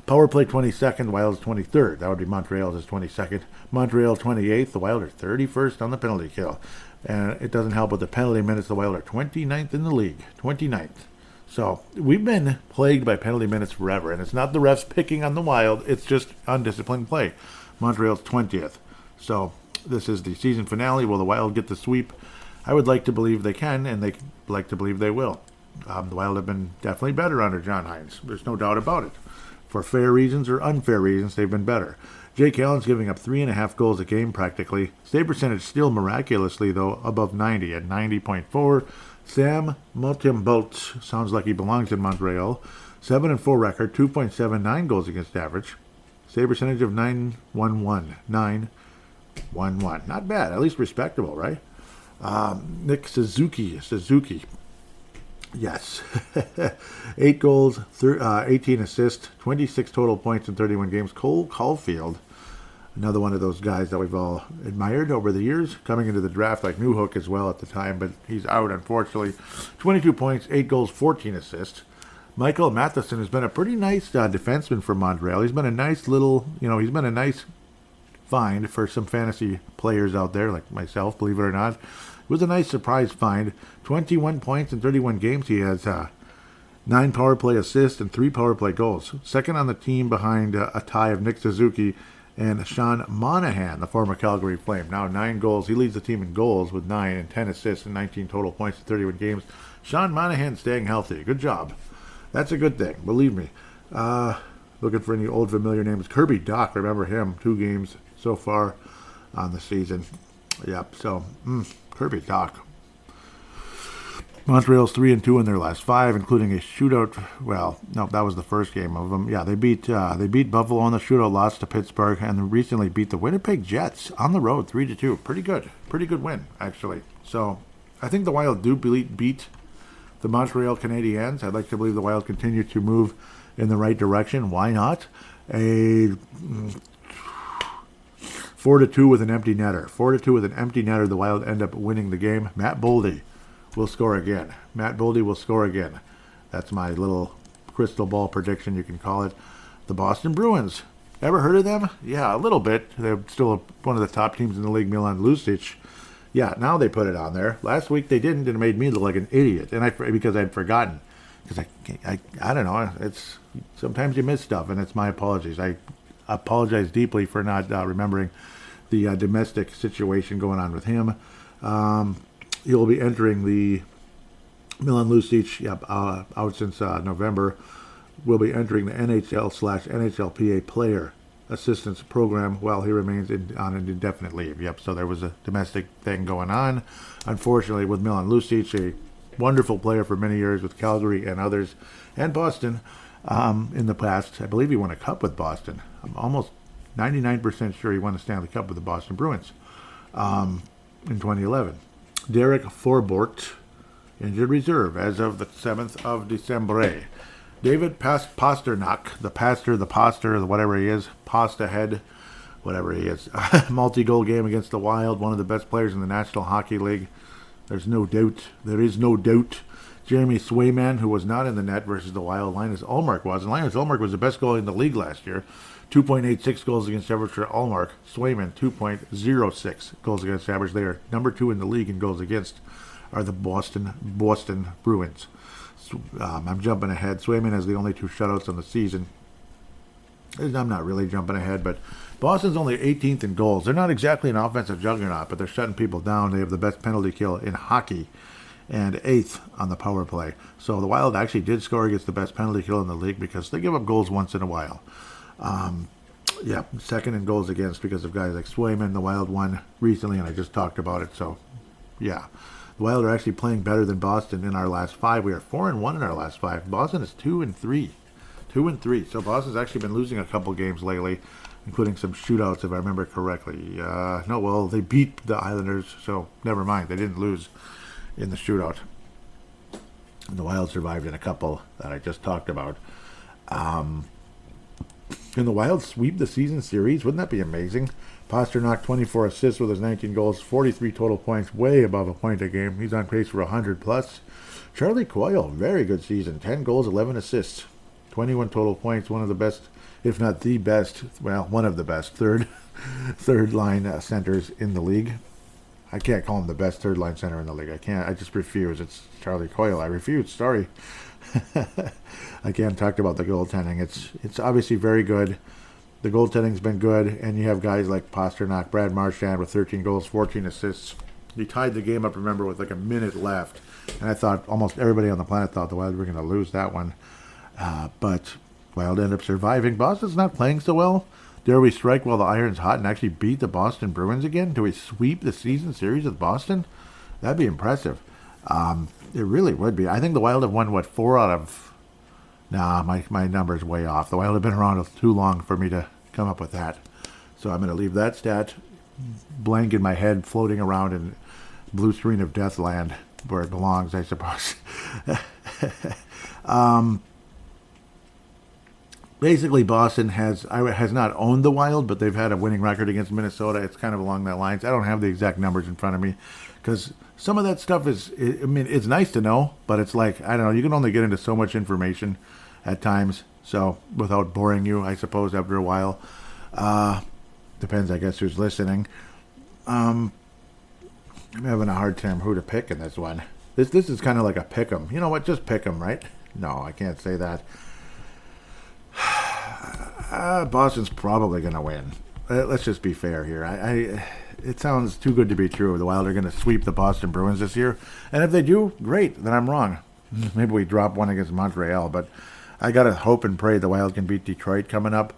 Power play 22nd, Wild is 23rd. That would be Montreal's is 22nd. Montreal 28th, the Wild are 31st on the penalty kill. And it doesn't help with the penalty minutes. The Wild are 29th in the league. 29th. So we've been plagued by penalty minutes forever. And it's not the refs picking on the Wild. It's just undisciplined play. Montreal's 20th. So this is the season finale. Will the Wild get the sweep? I would like to believe they can, and they like to believe they will. The Wild have been definitely better under John Hines. There's no doubt about it. For fair reasons or unfair reasons, they've been better. Jake Allen's giving up 3.5 goals a game practically. Save percentage still miraculously, though, above 90 at 90.4. Sam Montembeault sounds like he belongs in Montreal. 7-4 record, 2.79 goals against average. Save percentage of 9.11. 9.11. Not bad, at least respectable, right? Nick Suzuki. Yes. 8 goals, 18 assists, 26 total points in 31 games. Cole Caulfield, another one of those guys that we've all admired over the years, coming into the draft like Newhook as well at the time, but he's out, unfortunately. 22 points, 8 goals, 14 assists. Michael Matheson has been a pretty nice defenseman for Montreal. He's been a nice little, he's been a nice find for some fantasy players out there like myself, believe it or not. It was a nice surprise find. 21 points in 31 games. He has 9 power play assists and 3 power play goals. Second on the team behind a tie of Nick Suzuki and Sean Monahan, the former Calgary Flame. Now 9 goals. He leads the team in goals with 9 and 10 assists and 19 total points in 31 games. Sean Monahan staying healthy. Good job. That's a good thing, believe me. Looking for any old familiar names. Kirby Dach, remember him. 2 games so far on the season. Yep, so Kirby Dach. Montreal's 3-2 in their last 5, including a shootout. Well, no, that was the first game of them. Yeah, they beat Buffalo on the shootout, lost to Pittsburgh, and recently beat the Winnipeg Jets on the road 3-2. Pretty good win actually. So I think the Wild do beat the Montreal Canadiens. I'd like to believe the Wild continue to move in the right direction. Why not? A 4-2 with an empty netter. 4-2 with an empty netter. The Wild end up winning the game. Matt Boldy will score again. Matt Boldy will score again. That's my little crystal ball prediction, you can call it. The Boston Bruins. Ever heard of them? Yeah, a little bit. They're still one of the top teams in the league. Milan Lucic. Yeah, now they put it on there. Last week they didn't, and it made me look like an idiot, and because I'd forgotten. Because I don't know. It's sometimes you miss stuff, and it's my apologies. I apologize deeply for not remembering the domestic situation going on with him. He'll be entering the Milan Lucic, out since November, will be entering the NHL/NHLPA player assistance program while he remains on an indefinite leave. Yep, so there was a domestic thing going on, unfortunately, with Milan Lucic, a wonderful player for many years with Calgary and others, and Boston in the past. I believe he won a cup with Boston. I'm almost 99% sure he won a Stanley Cup with the Boston Bruins in 2011. Derek Forbort, injured reserve as of the 7th of December. David Pasternak, the Poster, whatever he is, Pasta Head, whatever he is. Multi-goal game against the Wild, one of the best players in the National Hockey League. There is no doubt. Jeremy Swayman, who was not in the net versus the Wild. Linus Ullmark was. And Linus Ullmark was the best goalie in the league last year. 2.86 goals against average for Ullmark. Swayman, 2.06 goals against average. They are number 2 in the league in goals against, are the Boston Bruins. I'm jumping ahead. Swayman has the only 2 shutouts on the season. I'm not really jumping ahead, but Boston's only 18th in goals. They're not exactly an offensive juggernaut, but they're shutting people down. They have the best penalty kill in hockey and 8th on the power play. So the Wild actually did score against the best penalty kill in the league because they give up goals once in a while. Second in goals against because of guys like Swayman. The Wild won recently, and I just talked about it. So, yeah. The Wild are actually playing better than Boston in our last 5. We are 4-1 in our last 5. Boston is 2-3. 2-3. So Boston's actually been losing a couple games lately, including some shootouts, if I remember correctly. They beat the Islanders, so never mind. They didn't lose in the shootout. And the Wild survived in a couple that I just talked about. Can the Wild sweep the season series? Wouldn't that be amazing? Pasternak, 24 assists with his 19 goals, 43 total points, way above a point a game. He's on pace for 100 plus. Charlie Coyle, very good season, 10 goals, 11 assists, 21 total points, one of the best, if not the best, one of the best third line centers in the league. I can't call him the best third line center in the league. I just refuse. It's Charlie Coyle. I refuse. Sorry. I can't talk about the goaltending. It's obviously very good. The goaltending's been good, and you have guys like Pasternak, Brad Marchand with 13 goals, 14 assists. He tied the game up, remember, with like a minute left, and I thought almost everybody on the planet thought the Wild were going to lose that one. But Wild ended up surviving. Boston's not playing so well. Dare we strike while the iron's hot and actually beat the Boston Bruins again? Do we sweep the season series with Boston? That'd be impressive. It really would be. I think the Wild have won, 4 out of... Nah, my number's way off. The Wild have been around too long for me to come up with that. So I'm going to leave that stat blank in my head, floating around in blue screen of death land, where it belongs, I suppose. Basically, Boston has not owned the Wild, but they've had a winning record against Minnesota. It's kind of along that lines. I don't have the exact numbers in front of me, because some of that stuff it's nice to know, but it's like, I don't know, you can only get into so much information at times, so without boring you, I suppose, after a while. Depends, I guess, who's listening. I'm having a hard time who to pick in this one. This is kind of like a pick 'em. You know what? Just pick 'em, right? No, I can't say that. Boston's probably going to win. Let's just be fair here. It sounds too good to be true. The Wild are going to sweep the Boston Bruins this year. And if they do, great. Then I'm wrong. Maybe we drop one against Montreal. But I got to hope and pray the Wild can beat Detroit coming up.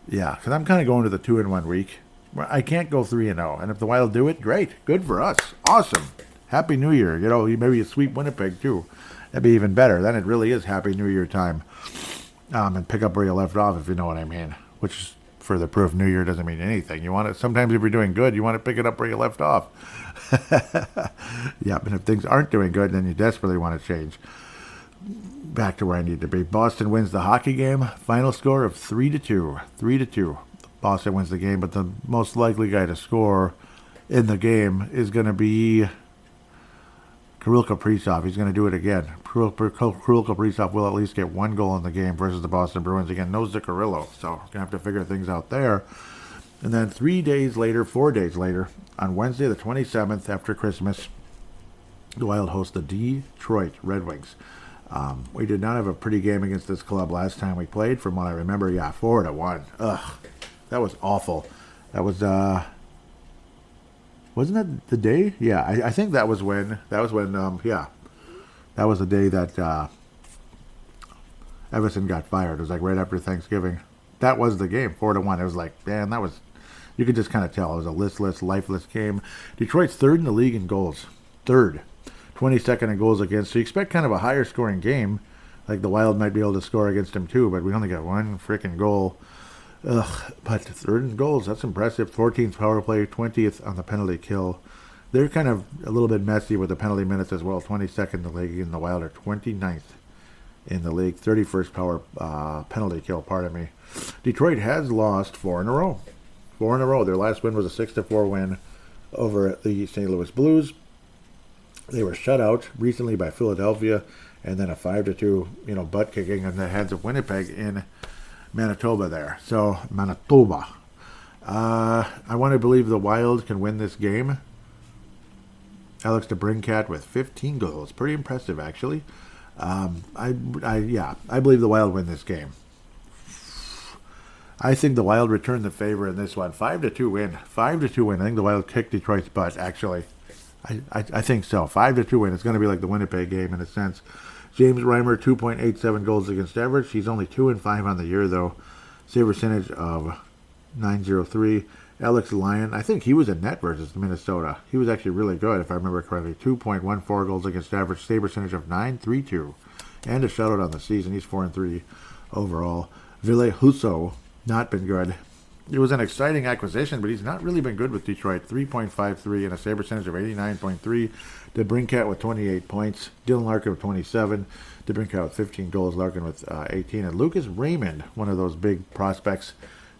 Yeah, because I'm kind of going to the 2-1 week. I can't go 3-0. And if the Wild do it, great. Good for us. Awesome. Happy New Year. You know, maybe you sweep Winnipeg too. That'd be even better. Then it really is Happy New Year time. And pick up where you left off, if you know what I mean. Which is further proof New Year doesn't mean anything. You want it. Sometimes if you're doing good, you want to pick it up where you left off. Yeah, and if things aren't doing good, then you desperately want to change back to where I need to be. Boston wins the hockey game. Final score of 3-2. 3-2. Boston wins the game, but the most likely guy to score in the game is going to be Kirill Kaprizov. He's going to do it again. Kirill Kaprizov will at least get one goal in the game versus the Boston Bruins. Again, no Zuccarello, so going to have to figure things out there. And then 4 days later, on Wednesday the 27th after Christmas, the Wild host the Detroit Red Wings. We did not have a pretty game against this club last time we played. From what I remember, 4-1. Ugh, that was awful. That was, wasn't that the day? Yeah, I think that was when, that was the day that Everson got fired. It was like right after Thanksgiving. That was the game, 4-1. It was like, man, that was, you could just kind of tell. It was a listless, lifeless game. Detroit's third in the league in goals. Third. 22nd in goals against. So you expect kind of a higher scoring game. Like the Wild might be able to score against him too, but we only got one freaking goal. Ugh, but third in goals, that's impressive. 14th power play, 20th on the penalty kill. They're kind of a little bit messy with the penalty minutes as well. 22nd in the league, and the Wild are 29th in the league. 31st power penalty kill, pardon me. Detroit has lost 4 in a row. 4 in a row. Their last win was a 6-4 win over the St. Louis Blues. They were shut out recently by Philadelphia, and then a 5-2, butt kicking in the heads of Winnipeg in Manitoba there. So, Manitoba. I want to believe the Wild can win this game. Alex DeBrincat with 15 goals. Pretty impressive, actually. I believe the Wild win this game. I think the Wild return the favor in this one. 5-2 win. 5-2 win. I think the Wild kicked Detroit's butt, actually. I think so. 5-2 win. It's going to be like the Winnipeg game in a sense. James Reimer, 2.87 goals against average. He's only 2-5 on the year, though. Save percentage of .903. Alex Lyon, I think he was in net versus Minnesota. He was actually really good, if I remember correctly. 2.14 goals against average. Save percentage of .932. And a shutout on the season. He's 4-3 overall. Ville Husso, not been good. It was an exciting acquisition, but he's not really been good with Detroit. 3.53 and a save percentage of 89.3. DeBrincat with 28 points. Dylan Larkin with 27. DeBrincat with 15 goals. Larkin with 18. And Lucas Raymond, one of those big prospects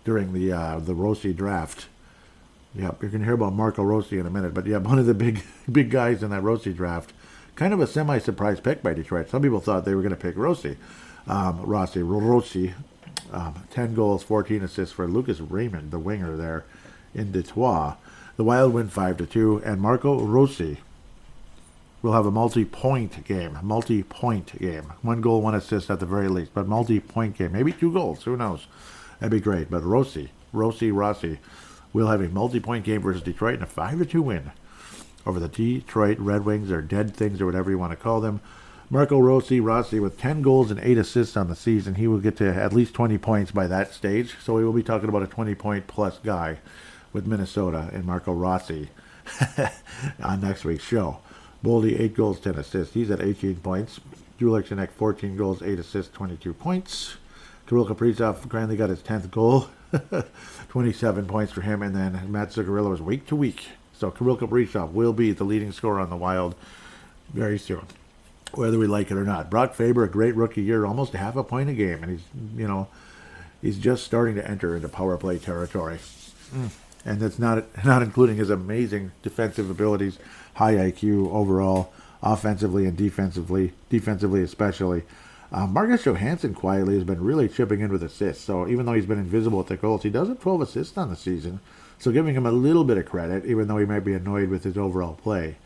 during the Rossi draft. Yep, you're going to hear about Marco Rossi in a minute. But yeah, one of the big guys in that Rossi draft. Kind of a semi-surprise pick by Detroit. Some people thought they were going to pick Rossi. 10 goals, 14 assists for Lucas Raymond, the winger there in Detroit. The Wild win 5-2, and Marco Rossi will have a multi-point game. 1 goal, 1 assist at the very least, but multi-point game. Maybe 2 goals, who knows? That'd be great. But Rossi will have a multi-point game versus Detroit and a 5-2 win over the Detroit Red Wings, or Dead Things, or whatever you want to call them. Marco Rossi with 10 goals and 8 assists on the season. He will get to at least 20 points by that stage. So we will be talking about a 20-point plus guy with Minnesota and Marco Rossi on next week's show. Boldy, 8 goals, 10 assists. He's at 18 points. Julek Janek, 14 goals, 8 assists, 22 points. Kirill Kaprizov finally got his 10th goal. 27 points for him. And then Matt Zuccarello is week to week. So Kirill Kaprizov will be the leading scorer on the Wild very soon, whether we like it or not. Brock Faber, a great rookie year, almost half a point a game, and he's just starting to enter into power play territory. And that's not including his amazing defensive abilities, high IQ overall, offensively and defensively especially. Marcus Johansson quietly has been really chipping in with assists. So even though he's been invisible at the goals, he does have 12 assists on the season. So giving him a little bit of credit, even though he might be annoyed with his overall play.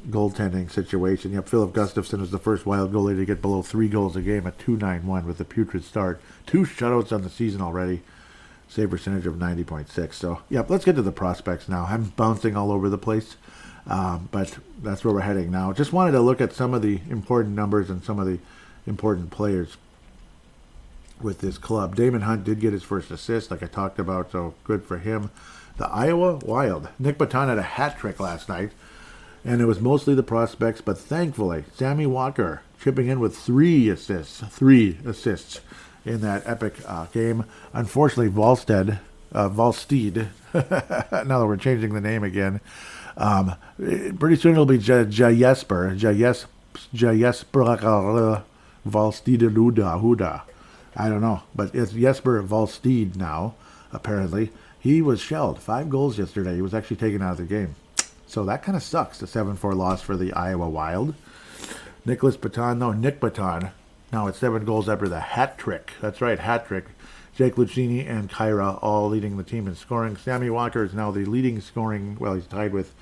Goaltending situation. Yep, Filip Gustavsson is the first Wild goalie to get below 3 goals a game at 2.91 with a putrid start. 2 shutouts on the season already. Save percentage of 90.6. So, yep, let's get to the prospects now. I'm bouncing all over the place, but that's where we're heading now. Just wanted to look at some of the important numbers and some of the important players with this club. Damon Hunt did get his first assist, like I talked about, so good for him. The Iowa Wild. Nick Baton had a hat trick last night, and it was mostly the prospects, but thankfully, Sammy Walker chipping in with 3 assists. 3 assists in that epic game. Unfortunately, Valsteed, now that we're changing the name again, pretty soon it'll be Jesper Valsteed. I don't know, but it's Jesper Valsteed now, apparently. He was shelled. 5 goals yesterday. He was actually taken out of the game. So that kind of sucks, the 7-4 loss for the Iowa Wild. Nick Baton. Now it's 7 goals after the hat trick. That's right, hat trick. Jake Lucchini and Kyra all leading the team in scoring. Sammy Walker is now the leading scoring. Well, he's tied with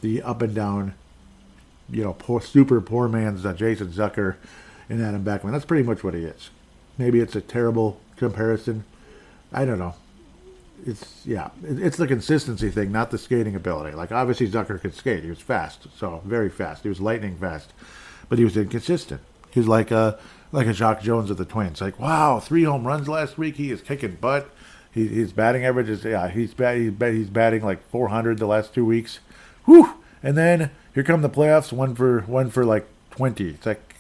the up and down, super poor man's Jason Zucker and Adam Beckman. That's pretty much what he is. Maybe it's a terrible comparison. I don't know. It's the consistency thing, not the skating ability. Like, obviously Zucker could skate. He was fast, so very fast. He was lightning fast, but he was inconsistent. He was like a Jacques Jones of the Twins. Like, wow, 3 home runs last week. He is kicking butt. His batting average is he's batting like 400 the last 2 weeks. Whew! And then here come the playoffs. One for like 20. It's like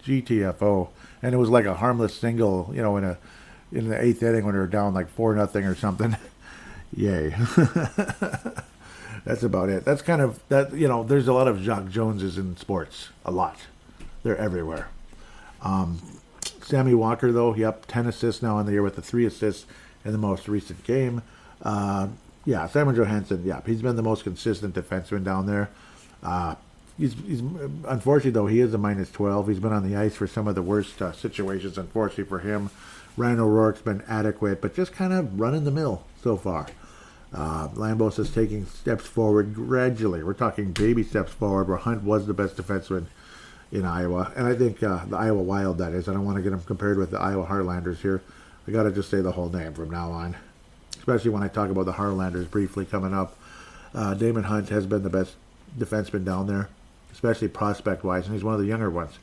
GTFO. And it was like a harmless single, in the 8th inning when they were down like 4-0 or something. Yay. That's about it. That's kind of that. There's a lot of Jacques Joneses in sports. A lot. They're everywhere. Sammy Walker, though, 10 assists now in the year with the 3 assists in the most recent game. Simon Johansson, he's been the most consistent defenseman down there. He's unfortunately, though, he is a -12. He's been on the ice for some of the worst situations, unfortunately for him. Ryan O'Rourke's been adequate, but just kind of running the mill so far. Lambos is taking steps forward gradually. We're talking baby steps forward, where Hunt was the best defenseman in Iowa. And I think the Iowa Wild, that is. I don't want to get him compared with the Iowa Heartlanders here. I got to just say the whole name from now on, especially when I talk about the Heartlanders briefly coming up. Damon Hunt has been the best defenseman down there, especially prospect-wise, and he's one of the younger ones.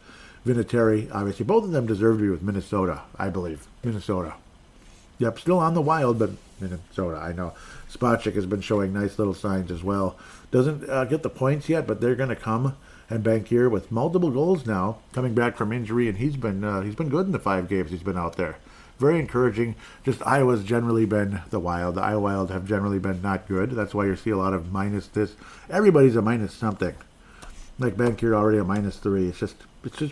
Vinatieri, obviously, both of them deserve to be with Minnesota, I believe. Minnesota. Yep, still on the Wild, but Minnesota, I know. Spacek has been showing nice little signs as well. Doesn't get the points yet, but they're going to come. And Bankier with multiple goals now, coming back from injury, and he's been good in the 5 games he's been out there. Very encouraging. Just Iowa's generally been the Wild. The Iowa Wild have generally been not good. That's why you see a lot of minus this. Everybody's a minus something. Like Bankier already a -3. It's just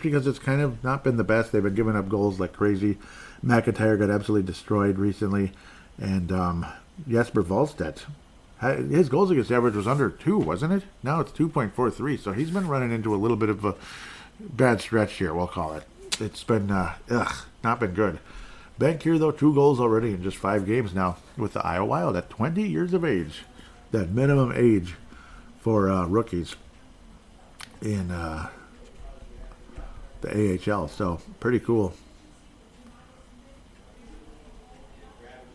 because it's kind of not been the best. They've been giving up goals like crazy. McIntyre got absolutely destroyed recently. And Jesper Valstedt, his goals against average was under 2, wasn't it? Now it's 2.43. So he's been running into a little bit of a bad stretch here, we'll call it. It's been, not been good. Bankier, though, 2 goals already in just 5 games now with the Iowa Wild at 20 years of age. That minimum age for rookies in the AHL. So, pretty cool.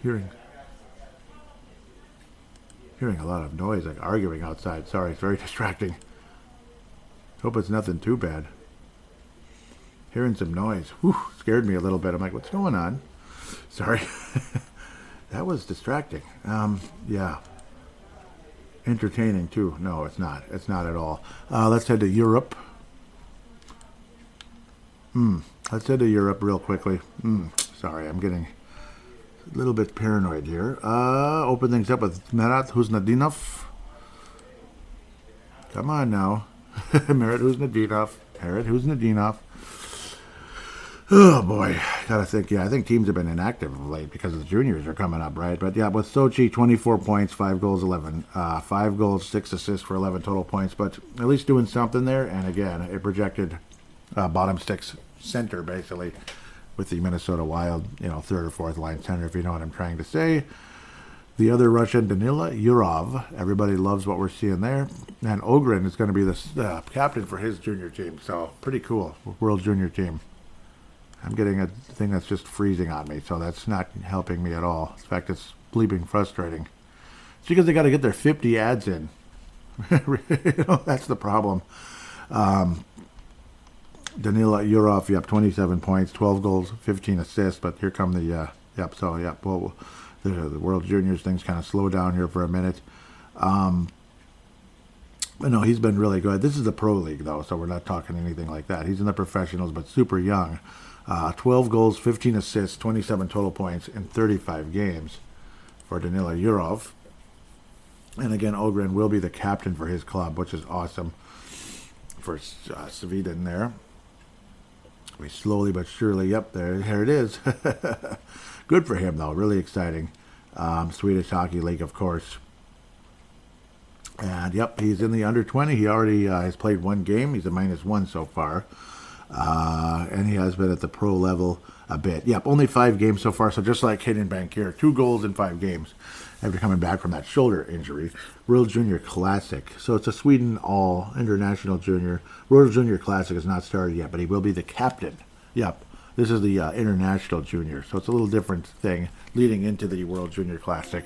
Hearing a lot of noise, like arguing outside. Sorry, it's very distracting. Hope it's nothing too bad. Hearing some noise. Whew, scared me a little bit. I'm like, what's going on? Sorry. That was distracting. Entertaining, too. No, it's not. It's not at all. Let's head to Europe. Let's head to Europe real quickly. Sorry, I'm getting a little bit paranoid here. Open things up with Marat Huznadinov. Come on now. Marat Huznadinov. Oh boy, gotta think. I think teams have been inactive of late because the juniors are coming up, right? But with Sochi, 24 points, 5 goals, 5 goals, 6 assists for 11 total points. But at least doing something there. And again, a projected bottom 6 center, basically, with the Minnesota Wild, third or fourth line center, if you know what I'm trying to say. The other Russian, Danila Yurov. Everybody loves what we're seeing there. And Ogren is going to be the captain for his junior team. So, pretty cool. World Junior team. I'm getting a thing that's just freezing on me, so that's not helping me at all. In fact, it's bleeping frustrating. It's because they got to get their 50 ads in. That's the problem. Danila Yurov, 27 points, 12 goals, 15 assists. But here come the, well, the World Juniors things kind of slow down here for a minute. But no, he's been really good. This is the pro league, though, so we're not talking anything like that. He's in the professionals, but super young. 12 goals, 15 assists, 27 total points in 35 games for Danila Yurov. And again, Ogren will be the captain for his club, which is awesome for Sweden there. We slowly but surely, there it is. Good for him, though. Really exciting. Swedish Hockey League, of course. And, he's in the under 20. He already has played one game. He's a -1 so far. And he has been at the pro level a bit. Only 5 games so far. So just like Hayden Bankier, 2 goals in 5 games after coming back from that shoulder injury. World Junior Classic. So it's a Sweden All International Junior. World Junior Classic has not started yet, but he will be the captain. This is the International Junior. So it's a little different thing leading into the World Junior Classic.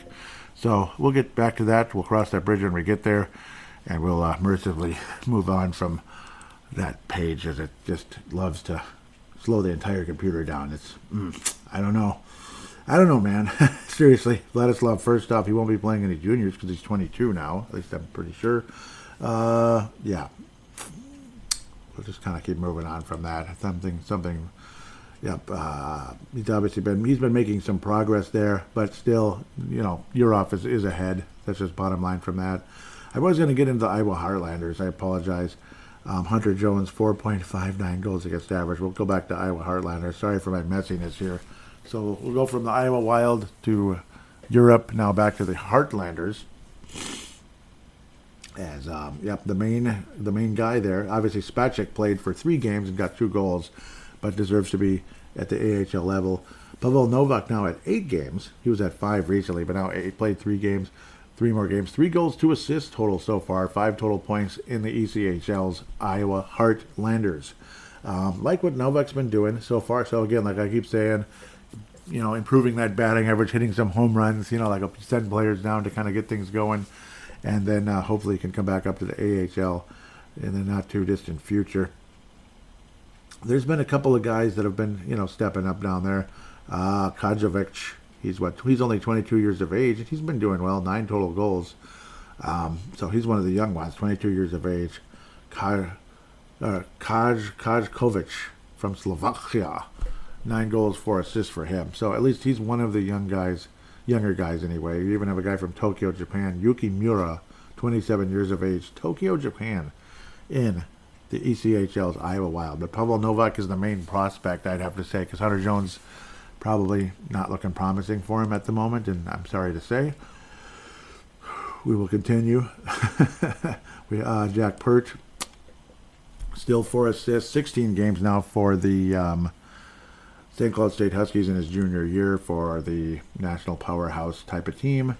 So we'll get back to that. We'll cross that bridge when we get there. And we'll mercifully move on from that page, as it just loves to slow the entire computer down. It's, I don't know, man. Seriously, Vladislav, first off, he won't be playing any juniors because he's 22 now. At least I'm pretty sure. We'll just kind of keep moving on from that. Something. He's obviously been making some progress there, but still, Yurov is ahead. That's just bottom line from that. I was going to get into the Iowa Heartlanders. I apologize. Hunter Jones, 4.59 goals against average. We'll go back to Iowa Heartlanders. Sorry for my messiness here. So we'll go from the Iowa Wild to Europe, now back to the Heartlanders. As the main guy there, obviously Spacek played for 3 games and got 2 goals, but deserves to be at the AHL level. Pavel Novak now at 8 games. He was at 5 recently, but now he played 3 games. 3 more games. 3 goals, 2 assists total so far. 5 total points in the ECHL's Iowa Heartlanders. Like what Novak's been doing so far. So again, like I keep saying, improving that batting average, hitting some home runs, like send players down to kind of get things going. And then hopefully he can come back up to the AHL in the not too distant future. There's been a couple of guys that have been, stepping up down there. Kajovic, he's only 22 years of age. He's been doing well, 9 total goals. So he's one of the young ones, 22 years of age. Kajkovic from Slovakia, 9 goals, 4 assists for him. So at least he's one of the younger guys anyway. You even have a guy from Tokyo, Japan, Yuki Mura, 27 years of age, Tokyo, Japan, in the ECHL's Iowa Wild. But Pavel Novak is the main prospect, I'd have to say, because Hunter Jones probably not looking promising for him at the moment, and I'm sorry to say. We will continue. Jack Pert, still 4 assists, 16 games now for the St. Cloud State Huskies in his junior year for the national powerhouse type of team.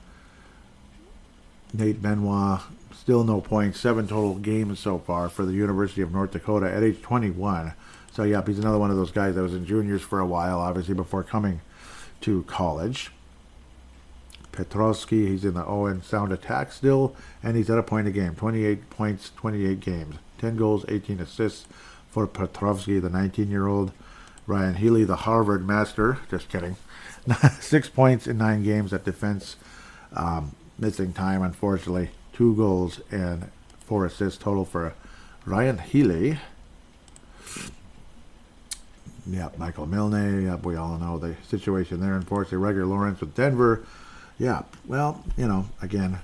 Nate Benoit, still no points, 7 total games so far for the University of North Dakota at age 21. So, he's another one of those guys that was in juniors for a while, obviously, before coming to college. Petrovsky, he's in the Owen Sound Attack still, and he's at a point a game. 28 points, 28 games. 10 goals, 18 assists for Petrovsky, the 19-year-old. Ryan Healy, the Harvard master. Just kidding. 6 points in 9 games at defense. Missing time, unfortunately. 2 goals and 4 assists total for Ryan Healy. Michael Milne. We all know the situation there. Unfortunately, Reggie Lawrence with Denver. Again,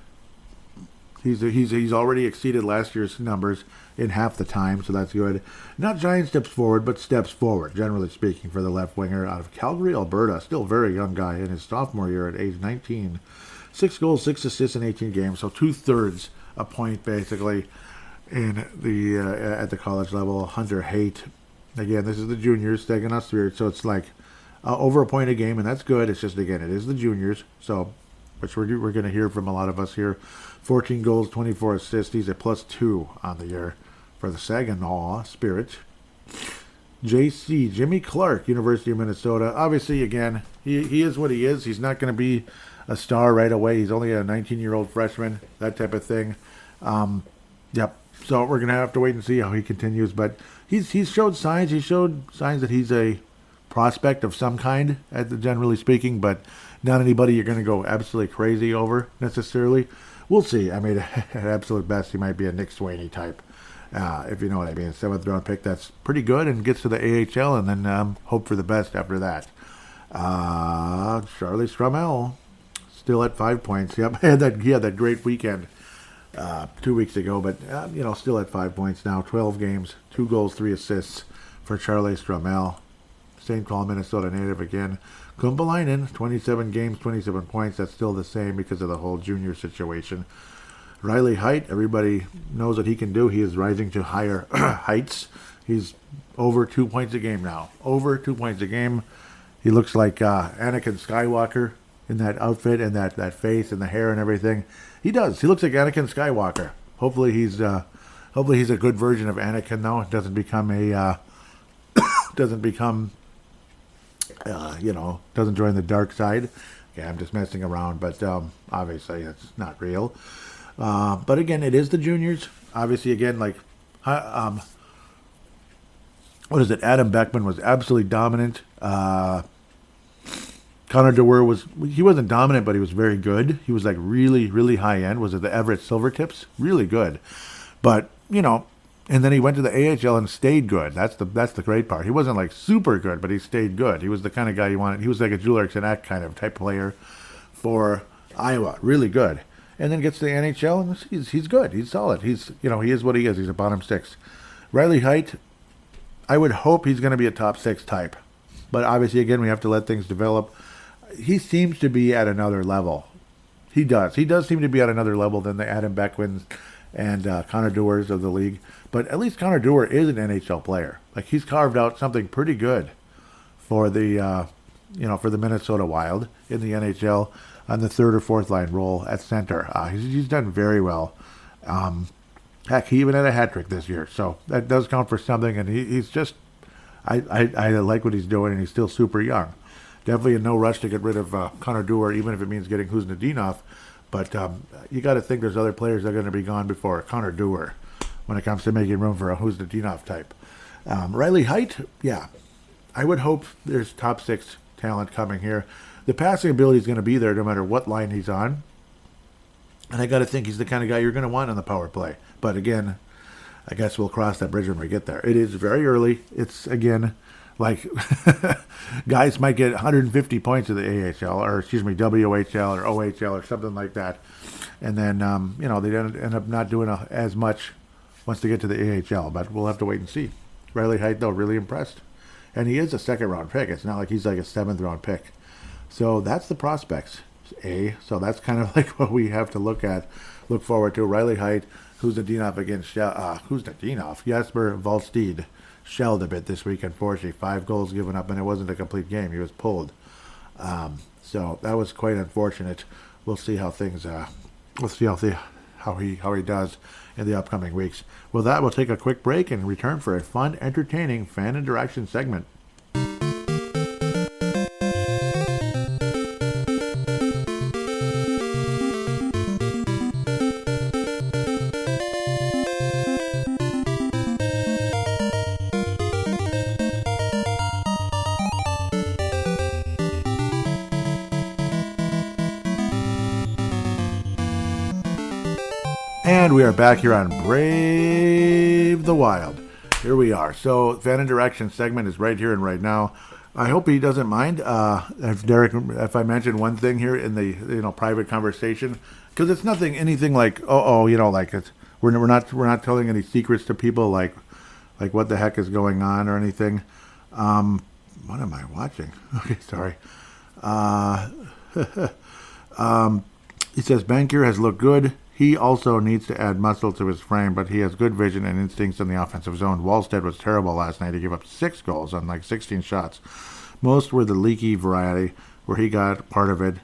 he's already exceeded last year's numbers in half the time, so that's good. Not giant steps forward, but steps forward, generally speaking, for the left winger out of Calgary, Alberta. Still a very young guy in his sophomore year at age 19. 6 goals, 6 assists in 18 games, so 2/3 a point basically in the at the college level. Hunter Haight, Again, this is the juniors taking us through, so it's like over a point a game, and that's good. It's just, again, it is the juniors, so which we're going to hear from a lot of us here. 14 goals, 24 assists. He's a +2 on the year for the Saginaw Spirit. JC, Jimmy Clark, University of Minnesota. Obviously, again, he is what he is. He's not going to be a star right away. He's only a 19-year-old freshman, that type of thing. Yep. So we're going to have to wait and see how he continues. But he's showed signs. He showed signs that he's a prospect of some kind, generally speaking, but not anybody you're going to go absolutely crazy over necessarily. We'll see. I mean, at absolute best, he might be a Nick Swaney type, if you know what I mean. 7th-round pick, that's pretty good, and gets to the AHL, and then hope for the best after that. Charlie Stromel, still at 5 points. Yep, he had that great weekend 2 weeks ago, but still at 5 points now. 12 games, 2 goals, 3 assists for Charlie Stromel. St. Paul, Minnesota native again. Kumpalainen, 27 games, 27 points. That's still the same because of the whole junior situation. Riley Heidt, everybody knows what he can do. He is rising to higher heights. He's over 2 points a game now. Over 2 points a game. He looks like Anakin Skywalker in that outfit and that face and the hair and everything. He does. He looks like Anakin Skywalker. Hopefully he's a good version of Anakin, though. It doesn't become doesn't join the dark side. Yeah, I'm just messing around, but obviously it's not real. But again, it is the juniors. Obviously, again, like, what is it? Adam Beckman was absolutely dominant. Connor DeWer he wasn't dominant, but he was very good. He was like really, really high end. Was it the Everett Silvertips? Really good. But, and then he went to the AHL and stayed good. That's the great part. He wasn't like super good, but he stayed good. He was the kind of guy you wanted. He was like a Joel Eriksson Ek kind of type player for Iowa. Really good. And then gets to the NHL and he's good. He's solid. He is what he is. He's a bottom 6. Riley Heidt, I would hope he's going to be a top 6 type. But obviously, again, we have to let things develop. He seems to be at another level. He does. He does seem to be at another level than the Adam Beckmans and Connor Dewars of the league. But at least Connor Dewar is an NHL player. Like, he's carved out something pretty good for the for the Minnesota Wild in the NHL on the 3rd or 4th line role at center. He's done very well. Heck, he even had a hat trick this year, so that does count for something. And he's just, I like what he's doing, and he's still super young. Definitely in no rush to get rid of Connor Dewar, even if it means getting Kuznetsov. But you got to think there's other players that are going to be gone before Connor Dewar when it comes to making room for a Kuznetsov type. Riley Heidt, yeah, I would hope there's top 6 talent coming here. The passing ability is going to be there no matter what line he's on. And I got to think he's the kind of guy you're going to want on the power play. But again, I guess we'll cross that bridge when we get there. It is very early. It's, again, like guys might get 150 points of the AHL, or WHL or OHL or something like that. And then, they end up not doing as much once they get to the AHL. But we'll have to wait and see. Riley Heidt, though, really impressed. And he is a 2nd-round pick. It's not like he's like a 7th-round pick. So that's the prospects, So that's kind of like what we have to look forward to. Riley Heidt, Kuznetsov against Jesper Valsteed shelled a bit this week, unfortunately. 5 goals given up, and it wasn't a complete game. He was pulled. So that was quite unfortunate. We'll see how things. We'll see how he does in the upcoming weeks. With that, we'll take a quick break and return for a fun, entertaining fan interaction segment. And we are back here on Brave the Wild. Here we are. So, fan interaction segment is right here and right now. I hope he doesn't mind if I mention one thing here in the private conversation, because it's anything like it's we're not telling any secrets to people like what the heck is going on or anything. What am I watching? Okay, sorry. He says Bankier has looked good. He also needs to add muscle to his frame, but he has good vision and instincts in the offensive zone. Wallstead was terrible last night. He gave up 6 goals on like 16 shots. Most were the leaky variety, where he got part of it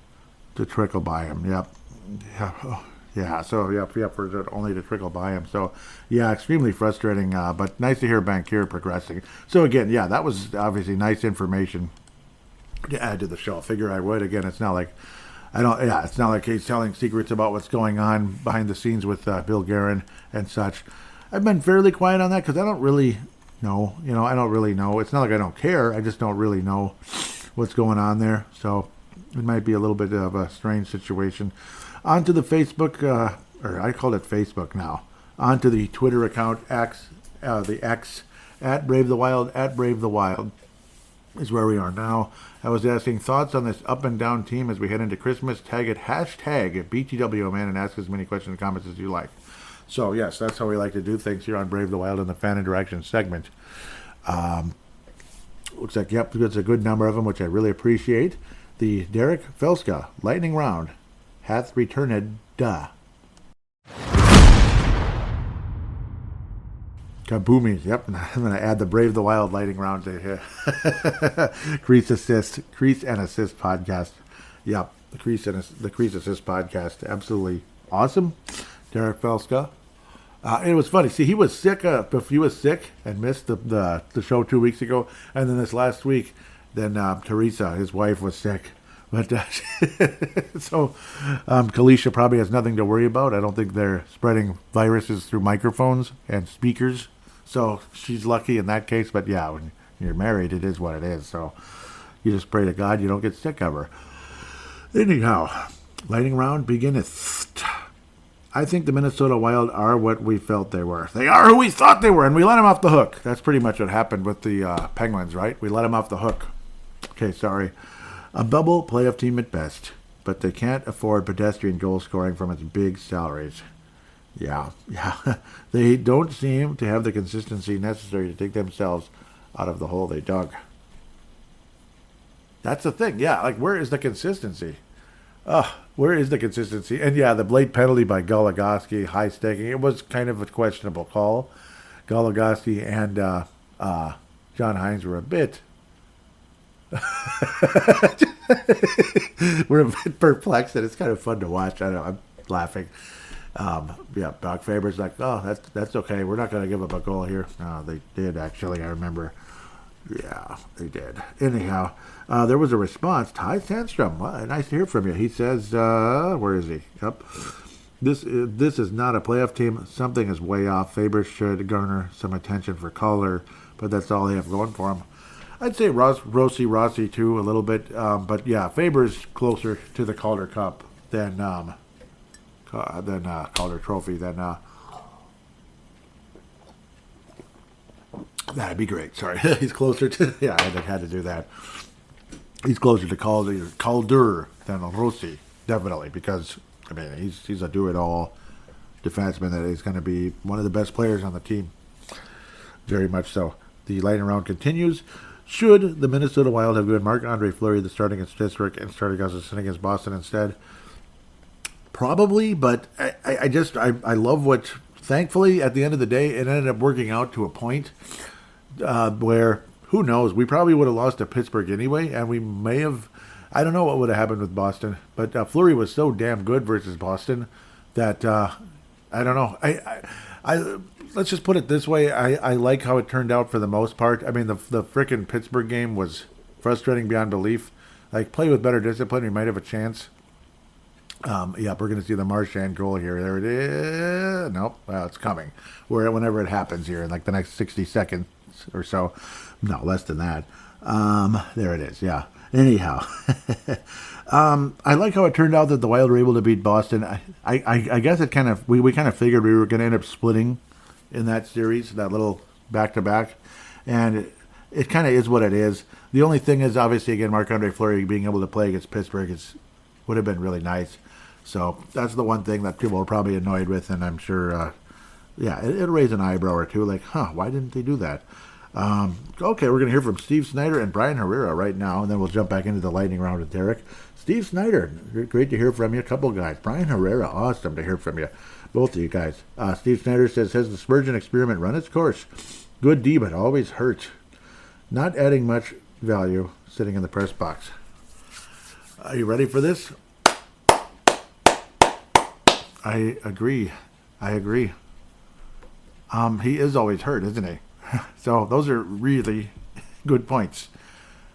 to trickle by him. Yep. Yeah, so for it only to trickle by him. So, yeah, extremely frustrating, but nice to hear Bankir progressing. So, again, yeah, that was obviously nice information to add to the show. I figure I would. Again, it's not like it's not like he's telling secrets about what's going on behind the scenes with Bill Guerin and such. I've been fairly quiet on that because I don't really know. I don't really know. It's not like I don't care. I just don't really know what's going on there. So it might be a little bit of a strange situation. On to the Facebook, or I call it Facebook now. On to the Twitter account, the X, at Brave the Wild, is where we are now. I was asking thoughts on this up and down team as we head into Christmas. Tag it #BTWOman and ask as many questions and comments as you like. So, yes, that's how we like to do things here on Brave the Wild in the fan interaction segment. Looks like, yep, there's a good number of them, which I really appreciate. The Derek Felska lightning round hath returned. Kaboomies. Yep, I'm going to add the Brave the Wild lighting round to here. Crease and Assist podcast. Yep, the Crease Assist podcast. Absolutely awesome. Derek Felska. It was funny. See, he was sick. He was sick and missed the show 2 weeks ago, and then this last week, then Teresa, his wife, was sick. But so Kalisha probably has nothing to worry about. I don't think they're spreading viruses through microphones and speakers. So she's lucky in that case. But yeah, when you're married, it is what it is. So you just pray to God you don't get sick of her. Anyhow, lightning round beginneth. I think the Minnesota Wild are what we felt they were. They are who we thought they were, and we let them off the hook. That's pretty much what happened with the Penguins, right? We let them off the hook. Okay, sorry. A bubble playoff team at best, but they can't afford pedestrian goal scoring from its big salaries. Yeah. They don't seem to have the consistency necessary to take themselves out of the hole they dug. That's the thing. Yeah, like, where is the consistency? Where is the consistency? And yeah, the late penalty by Goligoski, high staking, it was kind of a questionable call. Goligoski and John Hines were a bit we're a bit perplexed, and it's kind of fun to watch. I know, I'm laughing. Doc Faber's like, oh, that's okay. We're not going to give up a goal here. No, they did, actually. I remember. Yeah, they did. Anyhow, there was a response. Ty Sandstrom, nice to hear from you. He says, where is he? Yep. This is not a playoff team. Something is way off. Faber should garner some attention for Calder, but that's all they have going for him. I'd say Rossi too, a little bit. But yeah, Faber's closer to the Calder Cup than Calder Trophy. That'd be great. Sorry, he's closer to. Yeah, I had to do that. He's closer to Calder than Rossi, definitely, because I mean he's a do-it-all defenseman that is going to be one of the best players on the team. Very much so. The lightning round continues. Should the Minnesota Wild have given Marc Andre Fleury the starting against Pittsburgh and starting against Boston instead? Probably, but I love what. Thankfully, at the end of the day, it ended up working out to a point where, who knows, we probably would have lost to Pittsburgh anyway, and we may have, I don't know what would have happened with Boston, but Fleury was so damn good versus Boston that, I don't know, I let's just put it this way, I like how it turned out for the most part. I mean, the frickin' Pittsburgh game was frustrating beyond belief. Like, play with better discipline, you might have a chance. We're going to see the Marchand goal here. There it is. Nope. Well, it's coming. Whenever it happens here in like the next 60 seconds or so. No, less than that. There it is. Yeah. Anyhow. I like how it turned out that the Wild were able to beat Boston. I guess it kind of, we kind of figured we were going to end up splitting in that series, that little back-to-back. And it kind of is what it is. The only thing is, obviously, again, Marc Andre Fleury being able to play against Pittsburgh would have been really nice. So that's the one thing that people are probably annoyed with, and I'm sure, it'll raise an eyebrow or two, like, why didn't they do that? Okay, we're going to hear from Steve Snyder and Brian Herrera right now, and then we'll jump back into the lightning round with Derek. Steve Snyder, great to hear from you. A couple guys. Brian Herrera, awesome to hear from you. Both of you guys. Steve Snyder says, has the Spurgeon experiment run its course? Good D, but always hurt. Not adding much value sitting in the press box. Are you ready for this? I agree. He is always hurt, isn't he? So those are really good points.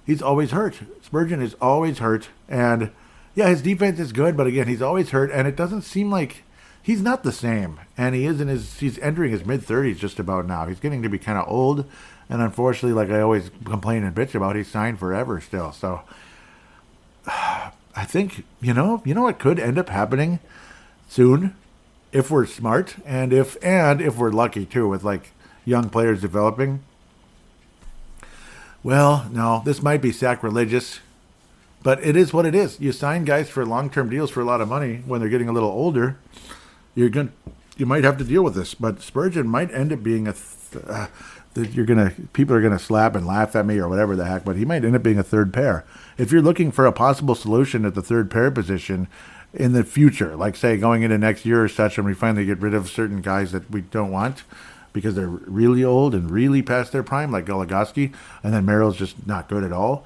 He's always hurt. Spurgeon is always hurt. And yeah, his defense is good, but again, he's always hurt. And it doesn't seem like he's not the same. And he's entering his mid-30s just about now. He's getting to be kind of old. And unfortunately, like I always complain and bitch about, he's signed forever still. So I think, you know what could end up happening soon if we're smart and if we're lucky too with like young players developing. Well, no, this might be sacrilegious, but it is what it is. You sign guys for long-term deals for a lot of money when they're getting a little older. You might have to deal with this, but Spurgeon might end up being people are gonna slap and laugh at me or whatever the heck, but he might end up being a third pair. If you're looking for a possible solution at the third pair position in the future, like say going into next year or such, and we finally get rid of certain guys that we don't want because they're really old and really past their prime, like Goligoski, and then Merrill's just not good at all,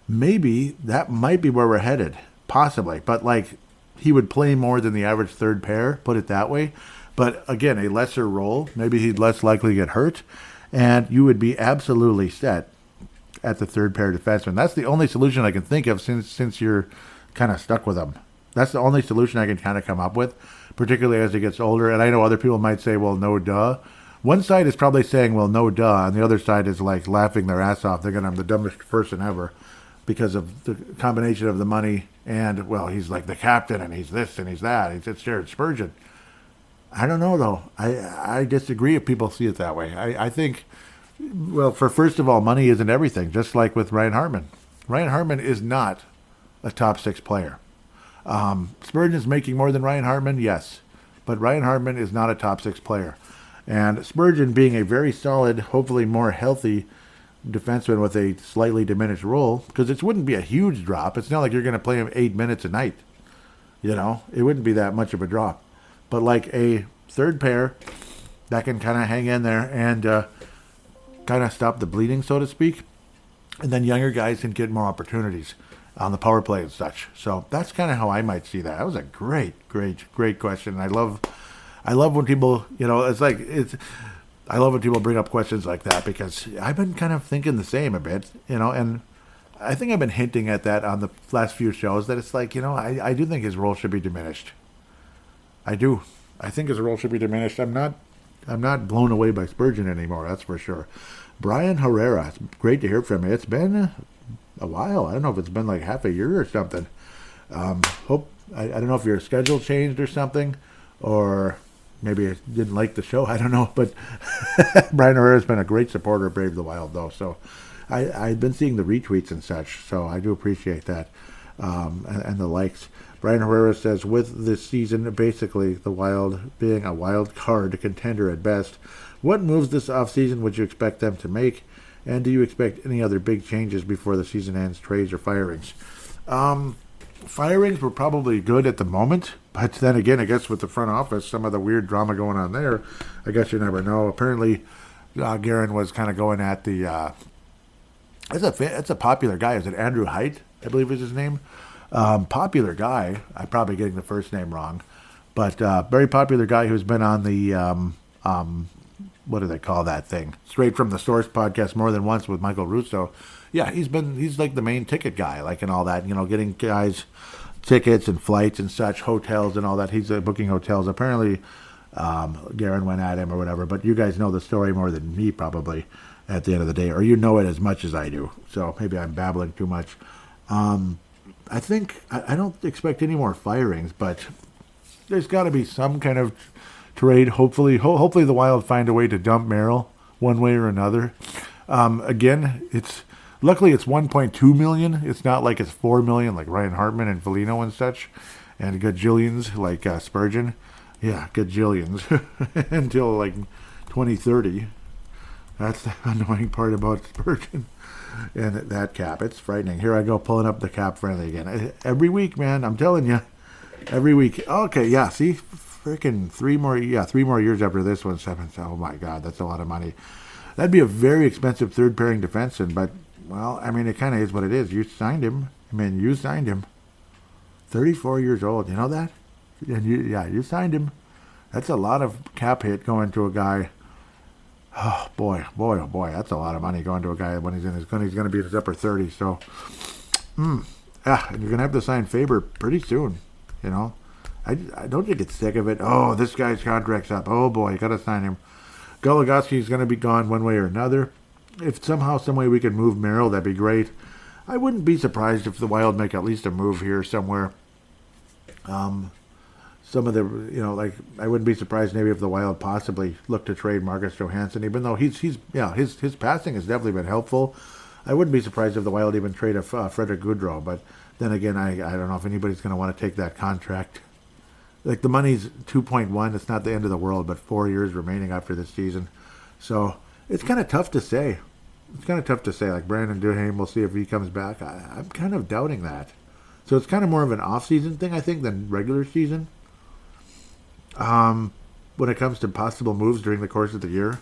maybe that might be where we're headed, possibly. But like he would play more than the average third pair, put it that way. But again, a lesser role, maybe he'd less likely get hurt, and you would be absolutely set at the third pair defenseman. That's the only solution I can think of since you're kind of stuck with him. That's the only solution I can kind of come up with, particularly as he gets older. And I know other people might say, well, no duh. One side is probably saying, well, no duh, and the other side is like laughing their ass off, thinking I'm the dumbest person ever because of the combination of the money and, well, he's like the captain and he's this and he's that. It's Jared Spurgeon. I don't know, though. I disagree if people see it that way. I think, well, first of all, money isn't everything, just like with Ryan Hartman. Ryan Hartman is not a top six player. Spurgeon's making more than Ryan Hartman, yes, but Ryan Hartman is not a top six player. And Spurgeon being a very solid, hopefully more healthy defenseman with a slightly diminished role, because it wouldn't be a huge drop. It's not like you're going to play him 8 minutes a night. It wouldn't be that much of a drop. But like a third pair that can kind of hang in there and kind of stop the bleeding, so to speak. And then younger guys can get more opportunities on the power play and such. So that's kind of how I might see that. That was a great question. I love when people, I love when people bring up questions like that because I've been kind of thinking the same a bit, and I think I've been hinting at that on the last few shows that it's like, I do think his role should be diminished. I do. I think his role should be diminished. I'm not blown away by Spurgeon anymore, that's for sure. Brian Herrera, it's great to hear from you. It's been a while. I don't know if it's been like half a year or something. I don't know if your schedule changed or something, or maybe you didn't like the show. I don't know. But Brian Herrera's been a great supporter of Brave the Wild, though. So I've been seeing the retweets and such, so I do appreciate that, and the likes. Brian Herrera says, with this season, basically the Wild being a wild card contender at best, what moves this offseason would you expect them to make? And do you expect any other big changes before the season ends, trades or firings? Firings were probably good at the moment, but then again, I guess with the front office, some of the weird drama going on there, I guess you never know. Apparently, Guerin was kind of going at the... It's a popular guy. Is it Andrew Height, I believe is his name? Popular guy. I'm probably getting the first name wrong. But very popular guy who's been on the... what do they call that thing? Straight from the Source podcast more than once with Michael Russo. Yeah, he's like the main ticket guy, like and all that, getting guys tickets and flights and such, hotels and all that. He's booking hotels. Apparently, Guerin went at him or whatever, but you guys know the story more than me probably at the end of the day, or you know it as much as I do. So maybe I'm babbling too much. I think I don't expect any more firings, but there's got to be some kind of trade. Hopefully the Wild find a way to dump Merrill one way or another. Again, luckily it's 1.2 million. It's not like it's 4 million like Ryan Hartman and Foligno and such, and gajillions like Spurgeon. Yeah, gajillions until like 2030. That's the annoying part about Spurgeon and that cap. It's frightening. Here I go pulling up the cap friendly again. Every week, man. I'm telling you. Every week. Okay, yeah. See, freaking 3 more years after this one. 7. Oh my God, that's a lot of money. That'd be a very expensive third pairing defenseman, but well, I mean, it kind of is what it is. You signed him. I mean, you signed him. 34 years old. You know that? And you signed him. That's a lot of cap hit going to a guy. Oh boy, that's a lot of money going to a guy when he's going to be in his upper 30s. So, and you're going to have to sign Faber pretty soon. You know, I don't you get sick of it? Oh, this guy's contract's up. Oh boy, you got to sign him. Goligoski's going to be gone one way or another. If somehow, some way we could move Merrill, that'd be great. I wouldn't be surprised if the Wild make at least a move here somewhere. Some of the, like, I wouldn't be surprised maybe if the Wild possibly look to trade Marcus Johansson, even though his passing has definitely been helpful. I wouldn't be surprised if the Wild even trade a Frederick Goodrow, but then again, I don't know if anybody's going to want to take that contract. Like, the money's 2.1, it's not the end of the world, but 4 years remaining after this season. So, it's kind of tough to say. Like, Brandon Duhaime, we'll see if he comes back. I'm kind of doubting that. So, it's kind of more of an off-season thing, I think, than regular season. When it comes to possible moves during the course of the year.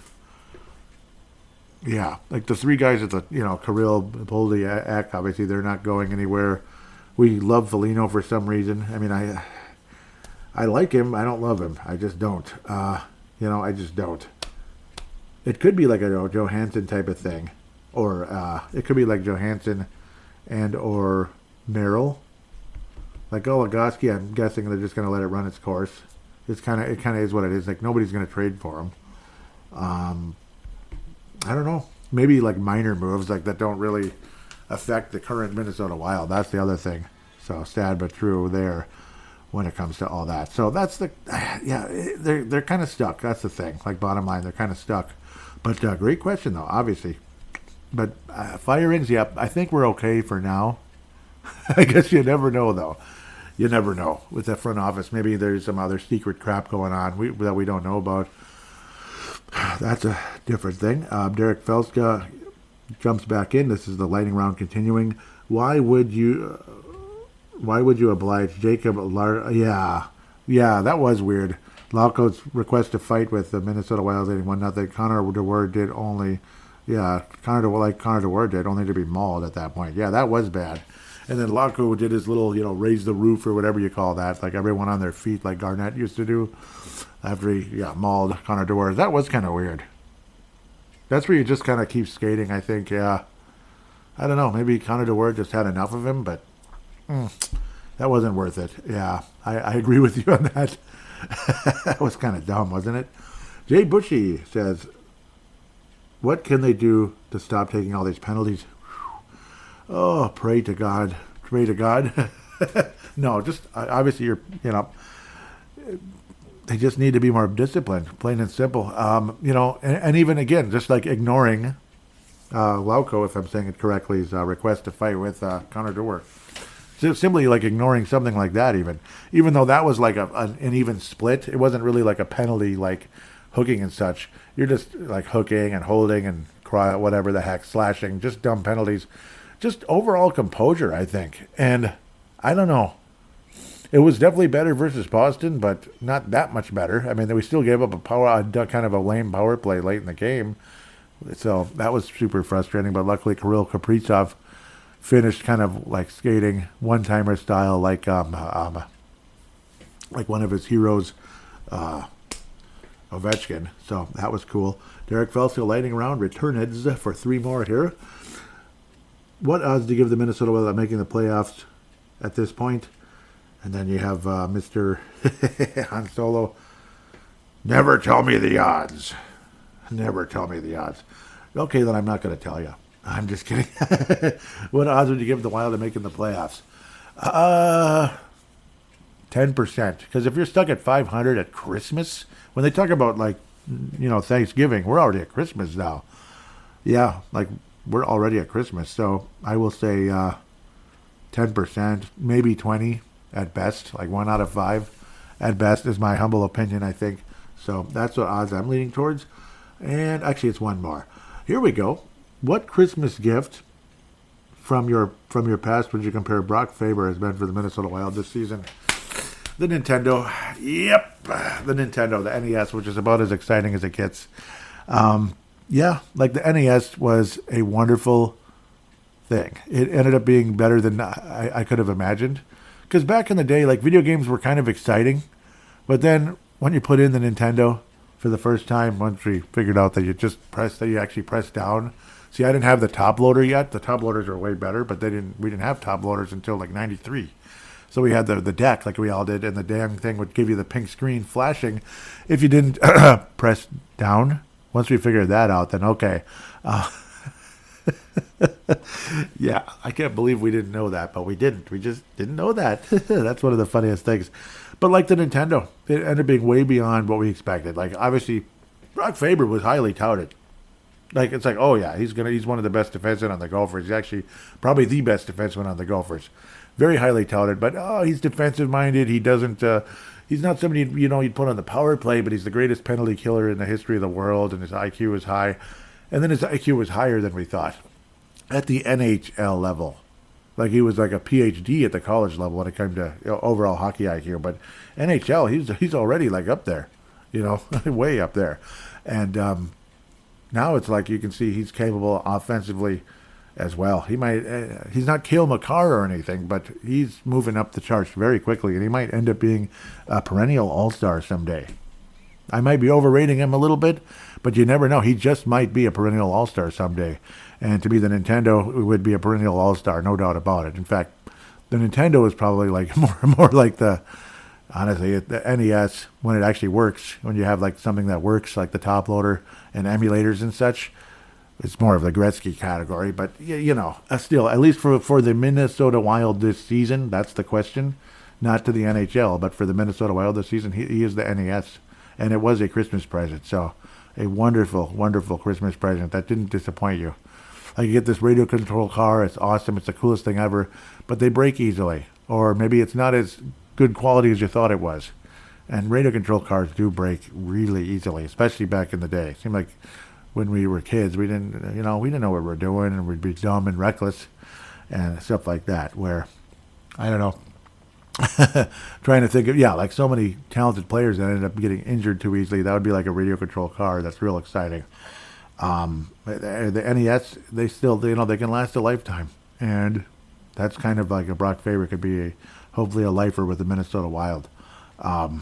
Yeah, like the 3 guys at the, Kirill, Boldy, Eck, obviously they're not going anywhere. We love Foligno for some reason. I mean, I like him. I don't love him. I just don't. I just don't. It could be like a Johansson type of thing. Or it could be like Johansson and or Merrill. Like Goligoski, I'm guessing they're just going to let it run its course. It kind of is what it is. Like, nobody's going to trade for him. I don't know. Maybe like minor moves like that don't really affect the current Minnesota Wild. That's the other thing. So sad but true there when it comes to all that. So that's they're kind of stuck. That's the thing. Like, bottom line, they're kind of stuck. But great question though, obviously. But firings, yep. I think we're okay for now. I guess you never know though. You never know with that front office. Maybe there's some other secret crap going on that we don't know about. That's a different thing. Derek Felska jumps back in. This is the lightning round continuing. Why would you oblige Jacob Yeah, that was weird. Lauko's request to fight with the Minnesota Wild leading 1-0. Connor DeWard did only. Yeah, Connor DeWard did only to be mauled at that point. Yeah, that was bad. And then Lauko did his little, raise the roof or whatever you call that, like everyone on their feet, like Garnett used to do after he mauled Connor DeWard. That was kind of weird. That's where you just kind of keep skating, I think, yeah. I don't know, maybe Connor DeWard just had enough of him, but that wasn't worth it. Yeah, I agree with you on that. That was kind of dumb, wasn't it? Jay Bushy says, what can they do to stop taking all these penalties? Oh, pray to God. Pray to God. No, just obviously they just need to be more disciplined, plain and simple. And even again, just like ignoring Lauko, if I'm saying it correctly, his request to fight with Connor DeWard. Simply like ignoring something like that, even though that was like an even split. It wasn't really like a penalty, like hooking and such. You're just like hooking and holding and whatever the heck, slashing, just dumb penalties. Just overall composure, I think. And I don't know. It was definitely better versus Boston, but not that much better. I mean, we still gave up kind of a lame power play late in the game. So that was super frustrating. But luckily, Kirill Kaprizov finished kind of like skating one-timer style, like one of his heroes, Ovechkin. So that was cool. Derek Felska lightning round, returneds for 3 more here. What odds do you give the Minnesota Wild making the playoffs at this point? And then you have Mr. Han Solo. Never tell me the odds. Never tell me the odds. Okay, then I'm not going to tell you. I'm just kidding. What odds would you give the Wild at making the playoffs? 10%. Because if you're stuck at 500 at Christmas, when they talk about Thanksgiving, we're already at Christmas now. Yeah, we're already at Christmas, so I will say 10%, maybe 20 at best, like 1 out of 5 at best is my humble opinion, I think. So that's what odds I'm leaning towards. And actually, it's 1 more. Here we go. What Christmas gift from your past would you compare Brock Faber has been for the Minnesota Wild this season? The Nintendo. Yep. The Nintendo, the NES, which is about as exciting as it gets. Yeah, like the NES was a wonderful thing. It ended up being better than I could have imagined. Because back in the day, like video games were kind of exciting. But then when you put in the Nintendo for the first time, once we figured out that you actually press down. See, I didn't have the top loader yet. The top loaders were way better, but we didn't have top loaders until like 93. So we had the deck like we all did, and the damn thing would give you the pink screen flashing if you didn't press down. Once we figured that out, then okay. Yeah, I can't believe we didn't know that, but we didn't. We just didn't know that. That's one of the funniest things. But like the Nintendo, it ended up being way beyond what we expected. Like, obviously, Brock Faber was highly touted. Like, it's like, oh yeah, he's one of the best defensemen on the Gophers. He's actually probably the best defenseman on the Gophers. Very highly touted, but he's defensive minded. He doesn't. He's not somebody you'd put on the power play, but he's the greatest penalty killer in the history of the world, and his IQ is high. And then his IQ was higher than we thought at the NHL level. Like, he was like a PhD at the college level when it came to overall hockey IQ. But NHL, he's already like up there, way up there. And now it's like you can see he's capable offensively as well. He's not Cale Makar or anything, but he's moving up the charts very quickly, and he might end up being a perennial all-star someday. I might be overrating him a little bit, but you never know. He just might be a perennial all-star someday. And to be the Nintendo, it would be a perennial all-star, no doubt about it. In fact, the Nintendo is probably like more like the NES when it actually works. When you have like something that works, like the top loader and emulators and such, it's more of the Gretzky category. But still, at least for the Minnesota Wild this season, that's the question. Not to the NHL, but for the Minnesota Wild this season, he is the NES. And it was a Christmas present. So a wonderful, wonderful Christmas present that didn't disappoint you. Like, you get this radio control car. It's awesome. It's the coolest thing ever. But they break easily. Or maybe it's not as good quality as you thought it was. And radio control cars do break really easily, especially back in the day. It seemed like when we were kids, we didn't know what we were doing, and we'd be dumb and reckless and stuff like that. Where, I don't know, trying to think of, like so many talented players that ended up getting injured too easily. That would be like a radio control car. That's real exciting. The NES, they can last a lifetime, and that's kind of like a Brock Faber could be hopefully a lifer with the Minnesota Wild. That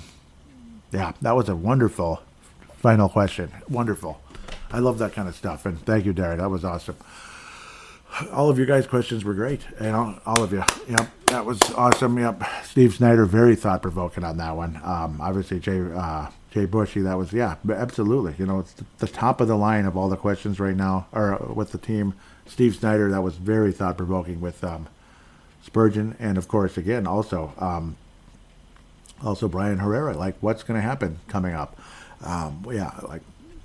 was a wonderful final question. Wonderful. I love that kind of stuff, and thank you, Darren. That was awesome. All of your guys' questions were great, all of you. Yep, that was awesome. Yep, Steve Snyder, very thought-provoking on that one. Obviously, Jay Bushy, that was, absolutely. It's the top of the line of all the questions right now, or with the team. Steve Snyder, that was very thought-provoking with Spurgeon, and of course, again, also Brian Herrera. Like, what's going to happen coming up?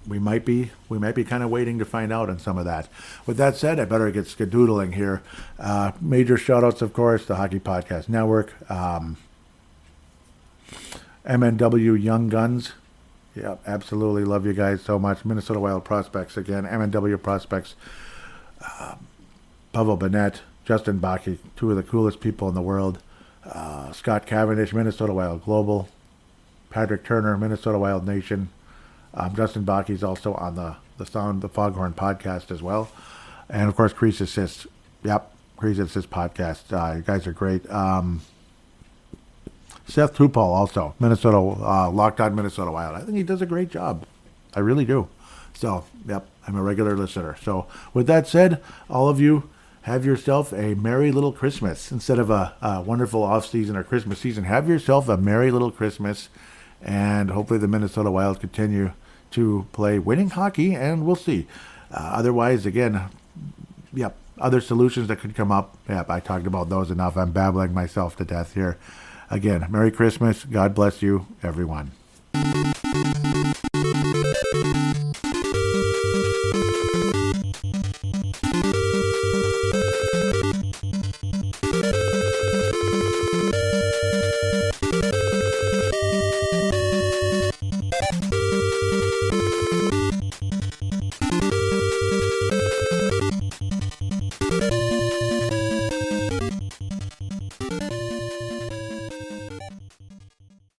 We might be kind of waiting to find out on some of that. With that said, I better get skedoodling here. Major shout-outs, of course, the Hockey Podcast Network, MNW Young Guns. Yep, absolutely love you guys so much. Minnesota Wild Prospects again, MNW Prospects, Pavel Bennett, Justin Bakke, two of the coolest people in the world. Scott Cavendish, Minnesota Wild Global. Patrick Turner, Minnesota Wild Nation. Justin Bakke's also on the Foghorn podcast as well. And of course, Crease Assist. Yep, Crease Assist podcast. You guys are great. Seth Tupol also, Minnesota, Locked On Minnesota Wild. I think he does a great job. I really do. So, yep, I'm a regular listener. So, with that said, all of you, have yourself a merry little Christmas. Instead of a wonderful off-season or Christmas season, have yourself a merry little Christmas. And hopefully the Minnesota Wild continue to play winning hockey, and we'll see. Otherwise, again, other solutions that could come up. I talked about those enough. I'm babbling myself to death here. Again, Merry Christmas. God bless you, everyone.